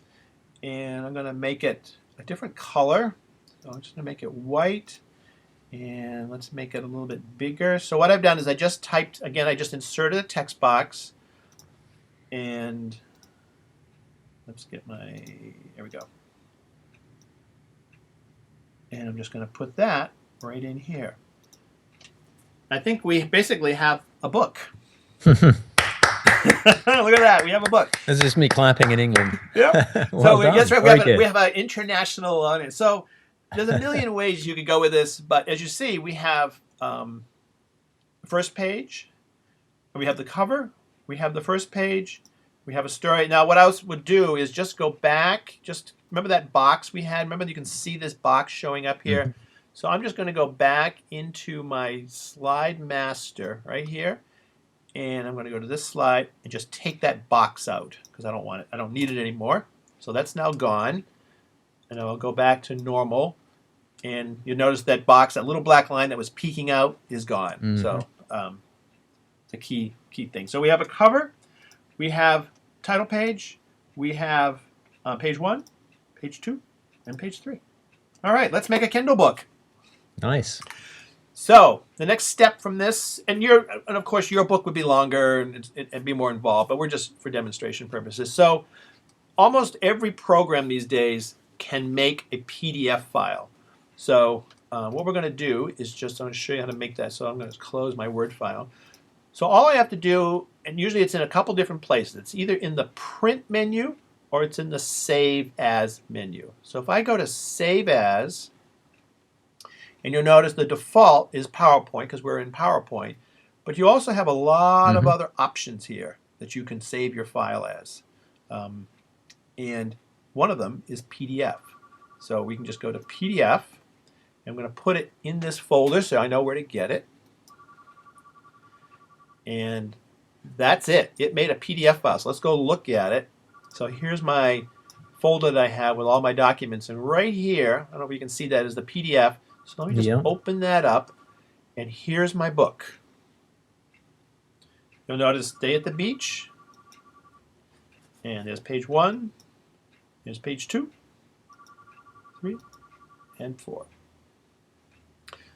and I'm going to make it a different color. So I'm just going to make it white, and let's make it a little bit bigger. So what I've done is I just inserted a text box, and let's get there we go. And I'm just going to put that right in here. I think we basically have a book. Look at that. We have a book. This is me clapping in England. Yeah. Well done. That's right. Very We have an international audience. So there's a million ways you could go with this. But as you see, we have the first page. We have the cover. We have the first page. We have a story. Now, what I would do is just go back. Just remember that box we had. Remember, you can see this box showing up here. Mm-hmm. So I'm just going to go back into my slide master right here. And I'm going to go to this slide and just take that box out because I don't want it. I don't need it anymore. So that's now gone. And I'll go back to normal. And you'll notice that box, that little black line that was peeking out, is gone. Mm-hmm. So it's a key thing. So we have a cover. We have title page. We have page 1, page 2, and page 3. All right, let's make a Kindle book. Nice. So the next step from this, and of course your book would be longer and be more involved, but we're just for demonstration purposes. So almost every program these days can make a PDF file. So what we're going to do is just, I'm going to show you how to make that. So I'm going to close my Word file. So all I have to do, and usually it's in a couple different places. It's either in the print menu or it's in the save as menu. So if I go to save as, and you'll notice the default is PowerPoint because we're in PowerPoint, but you also have a lot of other options here that you can save your file as. And one of them is PDF. So we can just go to PDF. I'm going to put it in this folder so I know where to get it. And that's it. It made a PDF file. So let's go look at it. So here's my folder that I have with all my documents. And right here, I don't know if you can see that, is the PDF. So let me just open that up. And here's my book. You'll notice Day at the Beach. And there's page 1. There's page 2, 3, and 4.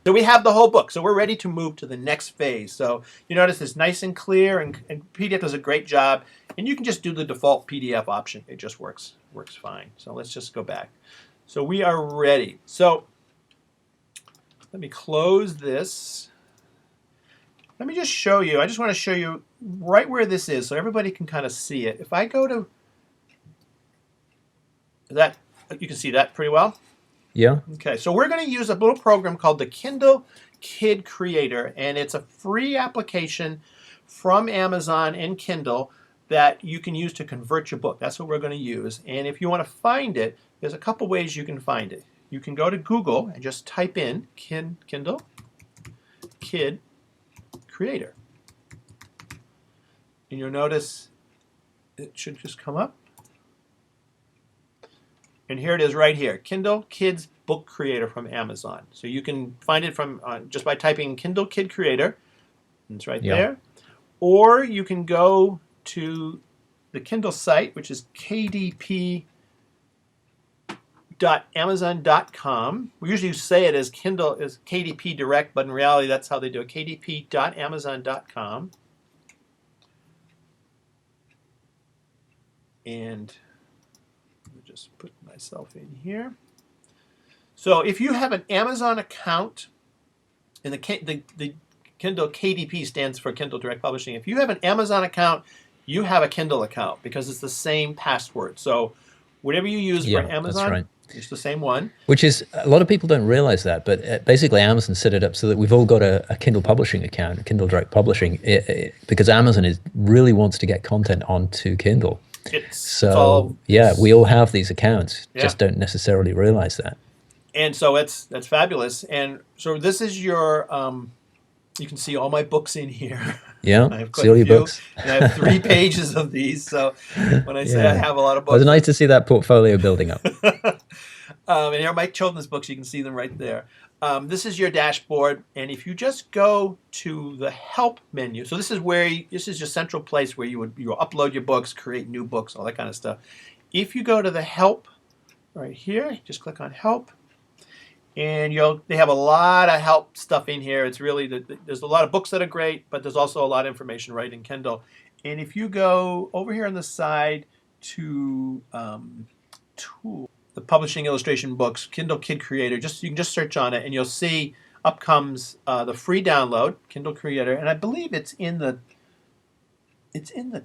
So we have the whole book. So we're ready to move to the next phase. So you notice it's nice and clear, and PDF does a great job. And you can just do the default PDF option. It just works fine. So let's just go back. So we are ready. So let me close this. Let me just show you. I just want to show you right where this is so everybody can kind of see it. If I go to that, you can see that pretty well. Yeah. Okay, so we're going to use a little program called the Kindle Kid Creator, and it's a free application from Amazon and Kindle that you can use to convert your book. That's what we're going to use. And if you want to find it, there's a couple ways you can find it. You can go to Google and just type in Kindle Kid Creator. And you'll notice it should just come up. And here it is right here, Kindle Kids Book Creator from Amazon. So you can find it from just by typing Kindle Kid Creator. And it's right there. Or you can go to the Kindle site, which is kdp.amazon.com. We usually say it as Kindle as KDP Direct, but in reality that's how they do it, kdp.amazon.com. And just put myself in here. So if you have an Amazon account, and the Kindle KDP stands for Kindle Direct Publishing. If you have an Amazon account, you have a Kindle account because it's the same password. So whatever you use for Amazon, it's the same one. Which is, a lot of people don't realize that, but basically Amazon set it up so that we've all got a Kindle publishing account, Kindle Direct Publishing, because Amazon really wants to get content onto Kindle. We all have these accounts, just don't necessarily realize that. And so that's fabulous. And so this is your, you can see all my books in here. Yeah, I have see all your books. And I have 3 pages of these. So when I say I have a lot of books. Well, it's nice to see that portfolio building up. And here are my children's books. You can see them right there. This is your dashboard, and if you just go to the Help menu, so this is your central place where you upload your books, create new books, all that kind of stuff. If you go to the Help right here, just click on Help, and they have a lot of help stuff in here. It's really there's a lot of books that are great, but there's also a lot of information right in Kindle. And if you go over here on the side to Tool, the publishing illustration books, Kindle Kid Creator, you can just search on it and you'll see up comes the free download, Kindle Creator, and I believe it's in the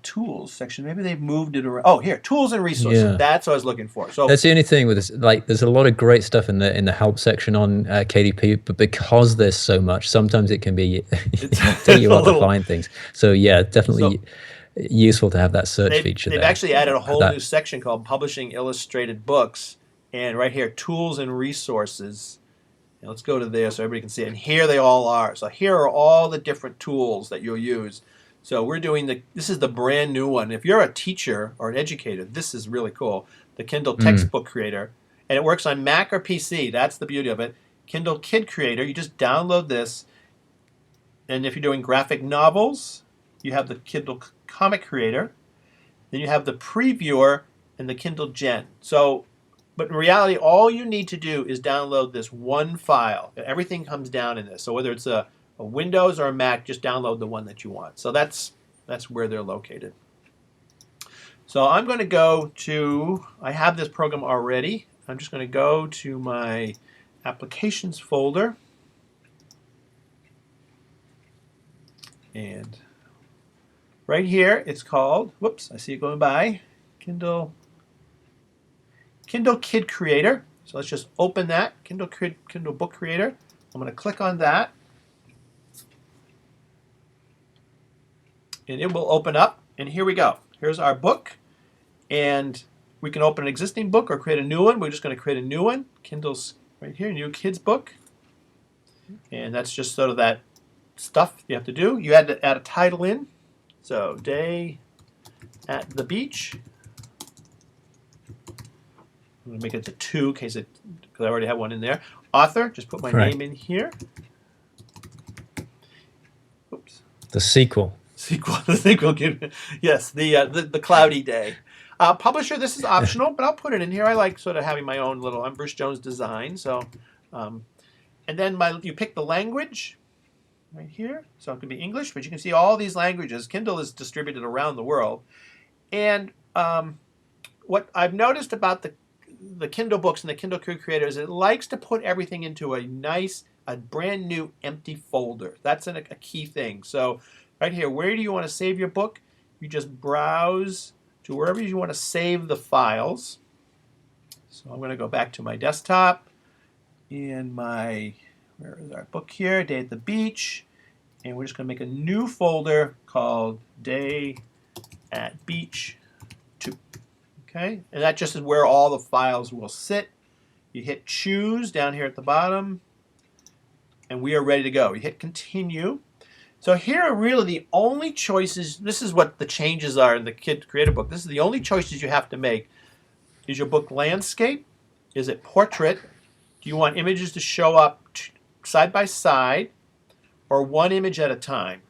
tools section. Maybe they've moved it around. Oh, here, tools and resources. Yeah. That's what I was looking for. So that's the only thing with this. Like, there's a lot of great stuff in the help section on KDP, but because there's so much, sometimes it can be take you a while to find things. So yeah, definitely useful to have that search feature. They've actually added a whole new section called Publishing Illustrated Books, and right here, tools and resources. And let's go to there so everybody can see it. And here they all are. So here are all the different tools that you'll use. So we're doing this is the brand new one. If you're a teacher or an educator, this is really cool. The Kindle Textbook Creator. And it works on Mac or PC. That's the beauty of it. Kindle Kid Creator, you just download this. And if you're doing graphic novels, you have the Kindle Comic Creator. Then you have the Previewer and the Kindle Gen. But in reality, all you need to do is download this one file. Everything comes down in this. So whether it's a Windows or a Mac, just download the one that you want. So that's where they're located. So I'm going to go to, I have this program already. I'm just going to go to my applications folder. And right here, it's called, whoops, I see it going by, Kindle Kid Creator. So let's just open that, Kindle Book Creator. I'm going to click on that. And it will open up. And here we go. Here's our book. And we can open an existing book or create a new one. We're just going to create a new one. Kindle's right here, new kids book. And that's just sort of that stuff you have to do. You had to add a title in. So, Day at the Beach. I'm going to make it to 2 because I already have one in there. Author, just put my name in here. Oops. The sequel. The sequel. Yes, the cloudy day. Publisher, this is optional, but I'll put it in here. I like sort of having my own little, I'm Bruce Jones Design. So, and then you pick the language right here. So it could be English, but you can see all these languages. Kindle is distributed around the world. And what I've noticed about the Kindle books and the Kindle Kid Creator is it likes to put everything into a brand new empty folder. That's a key thing. So right here, where do you want to save your book? You just browse to wherever you want to save the files. So I'm going to go back to my desktop and where is our book here? Day at the Beach. And we're just going to make a new folder called Day at Beach 2. Okay, and that just is where all the files will sit. You hit choose down here at the bottom, and we are ready to go. You hit continue. So here are really the only choices. This is what the changes are in the Kid Creator book. This is the only choices you have to make. Is your book landscape? Is it portrait? Do you want images to show up side by side or one image at a time?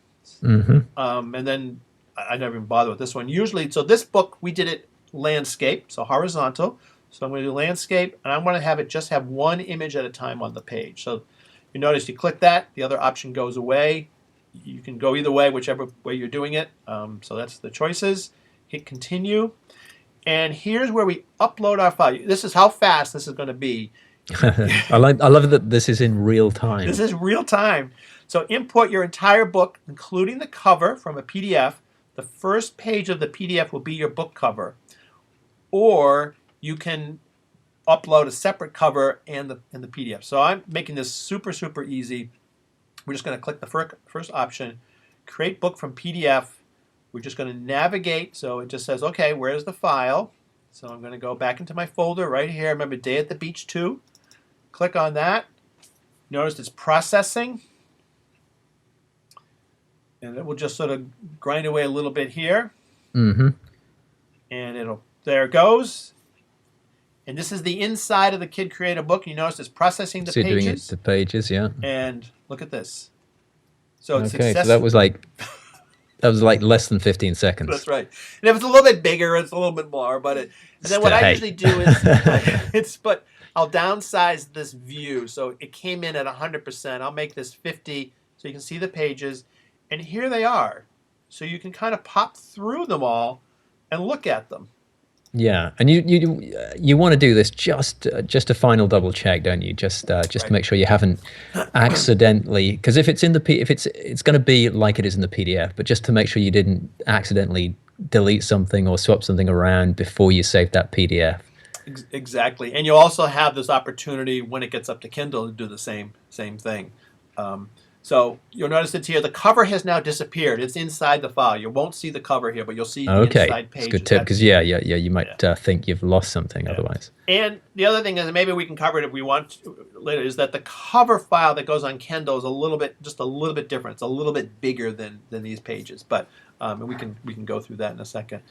Mm-hmm. And then I never even bother with this one. Usually, so this book, we did it landscape, so horizontal. So I'm going to do landscape, and I'm going to have it just have one image at a time on the page. So you notice you click that, the other option goes away. You can go either way, whichever way you're doing it. So that's the choices. Hit continue. And here's where we upload our file. This is how fast this is going to be. I love that this is in real time. This is real time. So import your entire book, including the cover from a PDF. The first page of the PDF will be your book cover. Or you can upload a separate cover and the PDF. So I'm making this super, super easy. We're just going to click the first option, create book from PDF. We're just going to navigate. So it just says, okay, where's the file? So I'm going to go back into my folder right here. Remember, Day at the Beach 2. Click on that. Notice it's processing. And it will just sort of grind away a little bit here. Mm-hmm. And there it goes. And this is the inside of the Kid Creator book. You notice it's processing the pages. Doing it the pages, yeah. And look at this. So it's okay, so that was like less than 15 seconds. That's right. And if it's a little bit bigger, it's a little bit more. And then what I usually do is I'll downsize this view. So it came in at 100%. I'll make this 50 so you can see the pages. And here they are. So you can kind of pop through them all and look at them. Yeah, and you want to do this just a final double check, don't you? Just to make sure you haven't accidentally, because if it's it's going to be like it is in the PDF, but just to make sure you didn't accidentally delete something or swap something around before you save that PDF. Exactly, and you'll also have this opportunity when it gets up to Kindle to do the same thing. So you'll notice it's here. The cover has now disappeared. It's inside the file. You won't see the cover here, but you'll see the inside page. That's a good tip because you might think you've lost something otherwise. And the other thing is, maybe we can cover it if we want to later, is that the cover file that goes on Kindle is a little bit different. It's a little bit bigger than these pages, but and we can go through that in a second.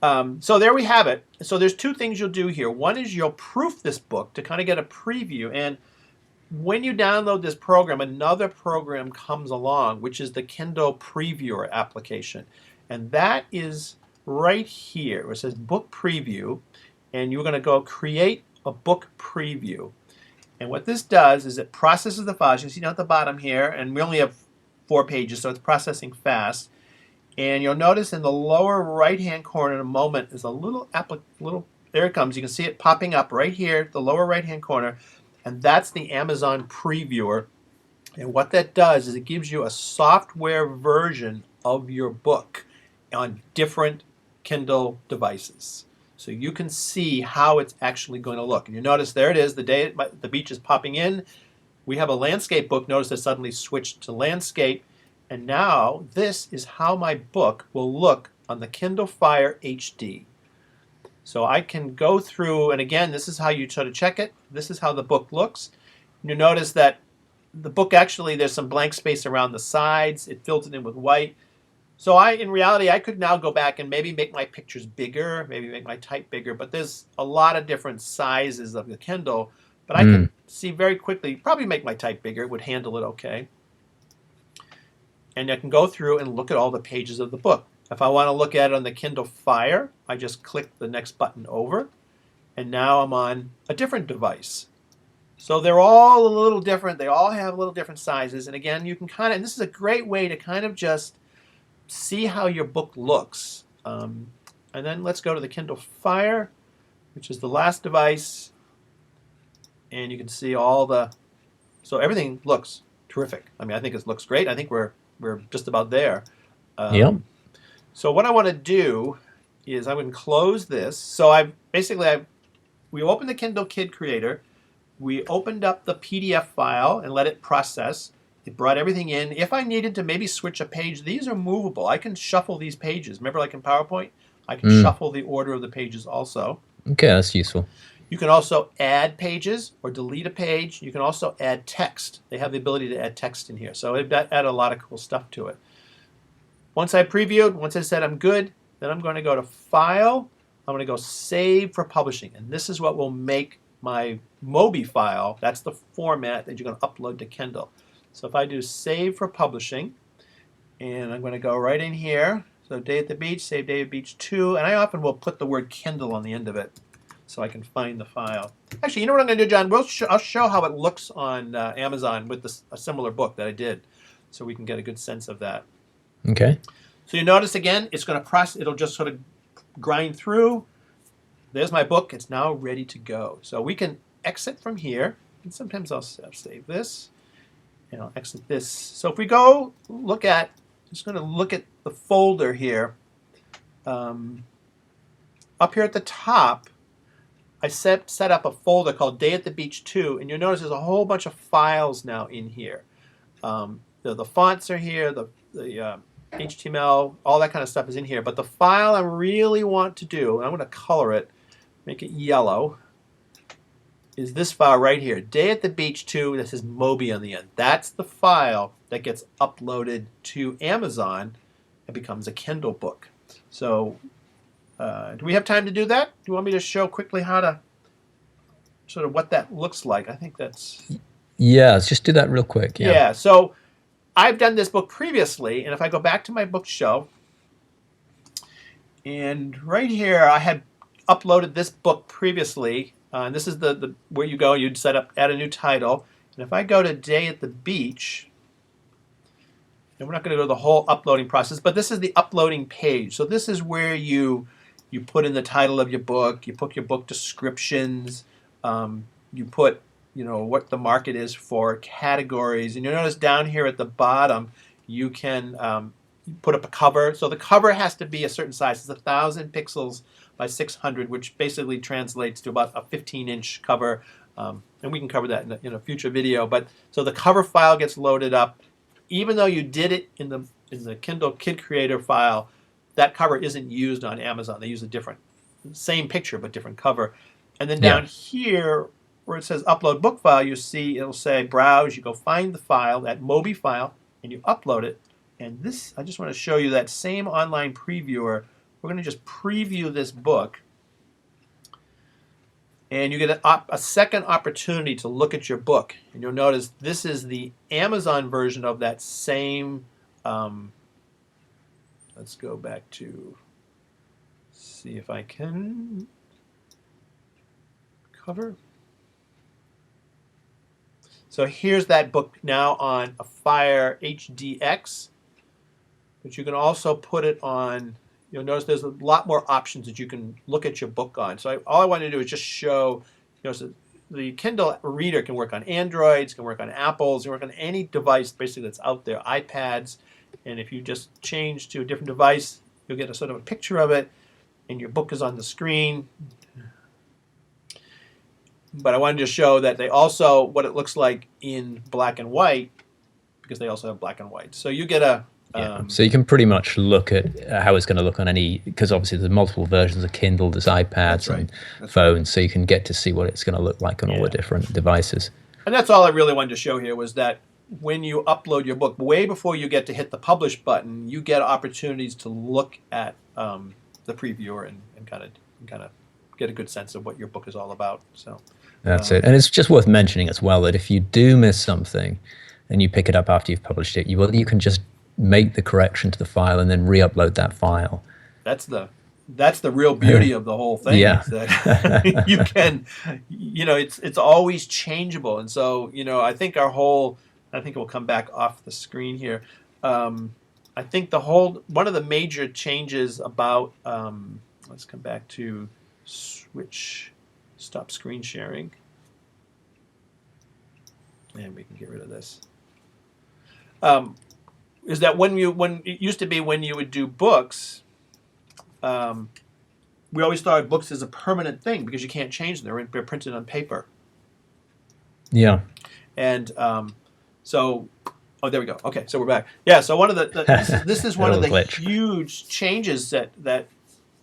So there we have it. So there's two things you'll do here. One is you'll proof this book to kind of get a preview. And when you download this program, another program comes along, which is the Kindle Previewer application. And that is right here where it says Book Preview. And you're going to go create a book preview. And what this does is it processes the files. You see down at the bottom here, and we only have 4 pages, so it's processing fast. And you'll notice in the lower right-hand corner in a moment is a little, there it comes. You can see it popping up right here, the lower right-hand corner. And that's the Amazon Previewer. And what that does is it gives you a software version of your book on different Kindle devices. So you can see how it's actually going to look. And you notice there it is, the day the beach is popping in. We have a landscape book. Notice it suddenly switched to landscape. And now this is how my book will look on the Kindle Fire HD. So I can go through, and again, this is how you sort of check it. This is how the book looks. You notice that the book actually, there's some blank space around the sides. It fills it in with white. So in reality, I could now go back and maybe make my pictures bigger, maybe make my type bigger, but there's a lot of different sizes of the Kindle. But I can see very quickly, probably make my type bigger, it would handle it okay. And I can go through and look at all the pages of the book. If I want to look at it on the Kindle Fire, I just click the next button over, and now I'm on a different device. So they're all a little different. They all have a little different sizes. And again, you can kind of, and this is a great way to kind of just see how your book looks. And then let's go to the Kindle Fire, which is the last device. And you can see all the, so everything looks terrific. I mean, I think it looks great. I think we're just about there. Yep. So what I want to do is I'm going to close this. So we opened the Kindle Kid Creator. We opened up the PDF file and let it process. It brought everything in. If I needed to maybe switch a page, these are movable. I can shuffle these pages. Remember, like in PowerPoint, I can shuffle the order of the pages also. Okay, that's useful. You can also add pages or delete a page. You can also add text. They have the ability to add text in here. So it added a lot of cool stuff to it. Once I previewed, once I said I'm good, then I'm going to go to File. I'm going to go Save for Publishing. And this is what will make my Mobi file. That's the format that you're going to upload to Kindle. So if I do Save for Publishing, and I'm going to go right in here. So Day at the Beach, Save Day at the Beach 2. And I often will put the word Kindle on the end of it so I can find the file. Actually, you know what I'm going to do, John? I'll show how it looks on Amazon with a similar book that I did, so we can get a good sense of that. Okay. So you notice again, it's going to process. It'll just sort of grind through. There's my book. It's now ready to go. So we can exit from here, and sometimes I'll save this, and I'll exit this. So if we go look at, just going to look at the folder here. Up here at the top, I set up a folder called Day at the Beach 2, and you'll notice there's a whole bunch of files now in here. The fonts are here, the HTML, all that kind of stuff is in here. But the file I really want to do, and I'm going to color it, make it yellow, is this file right here, Day at the Beach 2. This is Mobi on the end. That's the file that gets uploaded to Amazon and becomes a Kindle book. So do we have time to do that? Do you want me to show quickly how to, sort of what that looks like? I think that's... Yeah, let's just do that real quick. Yeah, so I've done this book previously, and if I go back to my bookshelf, and right here I had uploaded this book previously, and this is the where you go, you'd add a new title, and if I go to Day at the Beach, and we're not going to go to the whole uploading process, but this is the uploading page. So this is where you put in the title of your book, you put your book descriptions, you put what the market is for, categories, and you'll notice down here at the bottom you can put up a cover. So the cover has to be a certain size. It's 1,000 pixels by 600, which basically translates to about a 15-inch cover, and we can cover that in a future video. But so the cover file gets loaded up. Even though you did it in the Kindle Kid Creator file, that cover isn't used on Amazon. They use a different, same picture but different cover. And then down here where it says Upload Book File, you see it'll say Browse. You go find the file, that Mobi file, and you upload it. And this, I just want to show you that same online previewer. We're going to just preview this book. And you get a second opportunity to look at your book. And you'll notice this is the Amazon version of that same, let's go back to, see if I can cover. So here's that book now on a Fire HDX. But you can also put it on, you'll notice there's a lot more options that you can look at your book on. So all I want to do is just show, so the Kindle reader can work on Androids, can work on Apples, can work on any device basically that's out there, iPads. And if you just change to a different device, you'll get a sort of a picture of it, and your book is on the screen. But I wanted to show that they also, what it looks like in black and white, because they also have black and white. So you get a... so you can pretty much look at how it's going to look on any, because obviously there's multiple versions of Kindle, there's iPads and phones, so you can get to see what it's going to look like on all the different devices. And that's all I really wanted to show here, was that when you upload your book, way before you get to hit the publish button, you get opportunities to look at the previewer and kind of get a good sense of what your book is all about. So that's it. And it's just worth mentioning as well that if you do miss something and you pick it up after you've published it, you can just make the correction to the file and then re-upload that file. That's the real beauty of the whole thing. Yeah. Is that you can, it's always changeable. And so, I think it will come back off the screen here. I think one of the major changes about, let's come back to stop screen sharing. And we can get rid of this. Is that when it used to be when you would do books, we always thought of books as a permanent thing because you can't change them. They're printed on paper. Yeah. And there we go. Okay, so we're back. Yeah, so one of this is one of the huge changes that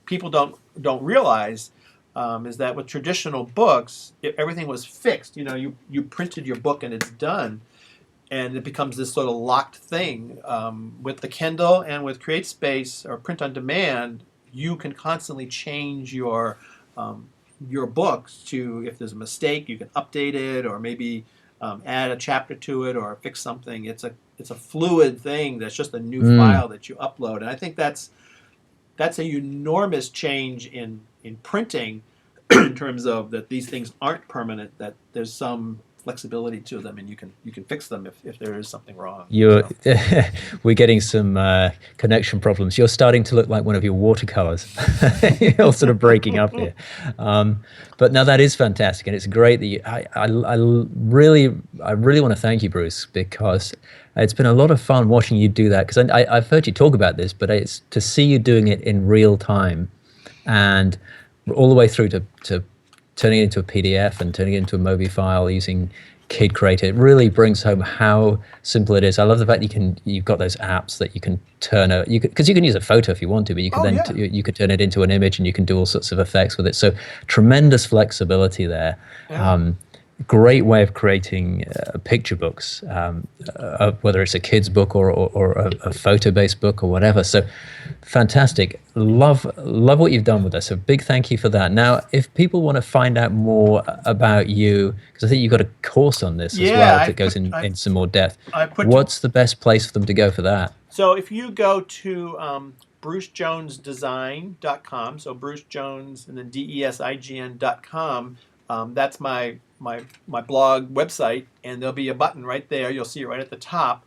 people don't realize, is that with traditional books, everything was fixed. You printed your book and it's done. And it becomes this sort of locked thing. With the Kindle and with CreateSpace or print on demand, you can constantly change your books to, if there's a mistake, you can update it or maybe add a chapter to it or fix something. It's a fluid thing that's just a new file that you upload. And I think that's a enormous change in printing in terms of that these things aren't permanent, that there's some flexibility to them, and you can fix them if there is something wrong. We're getting some connection problems. You're starting to look like one of your watercolors. You're sort of breaking up here. But no, that is fantastic, and it's great that I really want to thank you, Bruce, because it's been a lot of fun watching you do that. Because I've heard you talk about this, but it's to see you doing it in real time, and all the way through to turning it into a PDF and turning it into a Mobi file using Kid Creator. It really brings home how simple it is. I love the fact you've got those apps that you can turn because you can use a photo if you want to, but you can you could turn it into an image and you can do all sorts of effects with it. So tremendous flexibility there. Yeah. Great way of creating picture books, whether it's a kid's book or a photo-based book or whatever. So fantastic. Love what you've done with us. So big thank you for that. Now, if people want to find out more about you, because I think you've got a course on this as well that goes in some more depth. What's the best place for them to go for that? So if you go to brucejonesdesign.com, so Bruce Jones and then DESIGN.com, that's my blog website, and there'll be a button right there. You'll see it right at the top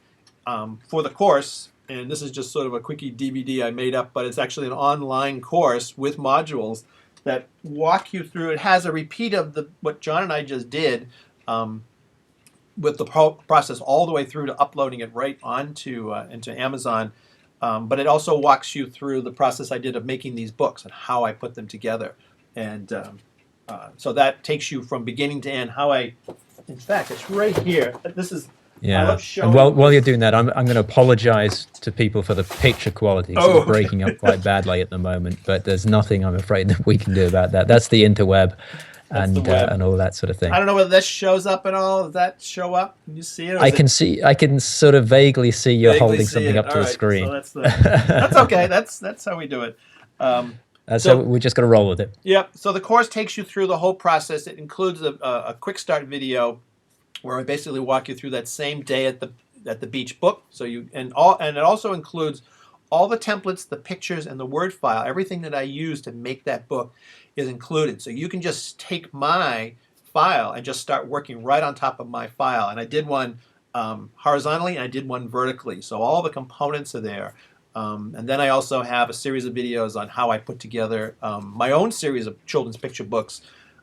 for the course. And this is just sort of a quickie DVD I made up, but it's actually an online course with modules that walk you through. It has a repeat of what John and I just did with the process all the way through to uploading it right onto into Amazon. But it also walks you through the process I did of making these books and how I put them together. And so that takes you from beginning to end. In fact, it's right here. This is... Yeah. And while you're doing that, I'm going to apologize to people for the picture quality. It's breaking up quite badly at the moment, but there's nothing I'm afraid that we can do about that. That's the interweb and all that sort of thing. I don't know whether this shows up at all. Does that show up? Can you see it? I can sort of vaguely see you're holding something up to the screen. So that's okay. That's how we do it. So we're just going to roll with it. Yep. So the course takes you through the whole process. It includes a quick start video where I basically walk you through that same day at the beach book. So and it also includes all the templates, the pictures, and the Word file. Everything that I use to make that book is included. So you can just take my file and just start working right on top of my file. And I did one horizontally and I did one vertically. So all the components are there. And then I also have a series of videos on how I put together my own series of children's picture books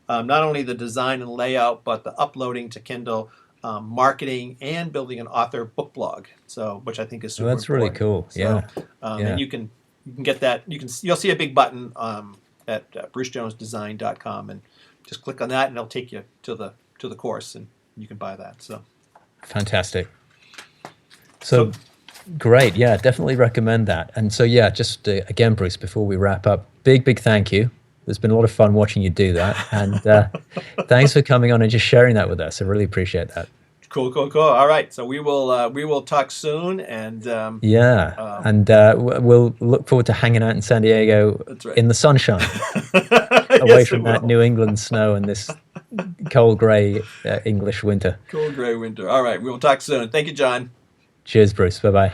not only the design and layout, but the uploading to Kindle, marketing, and building an author book blog. So, which I think is Well, super that's really important. cool. So, Yeah. and Yeah. you can get that. You'll see a big button at brucejonesdesign.com, and just click on that, and it'll take you to the course, and you can buy that. So, Fantastic. so So great. Yeah, definitely recommend that. And so, yeah, just again, Bruce, before we wrap up, big thank you. There's been a lot of fun watching you do that. And thanks for coming on and just sharing that with us. I really appreciate that. cool. All right, so we will talk soon, and Yeah. And we'll look forward to hanging out in San Diego that's right. in the sunshine, away Yes, we from that will. New England snow and this cold, gray English winter. Cool gray winter. All right, we will talk soon. Thank you, John. Cheers, Bruce. Bye bye.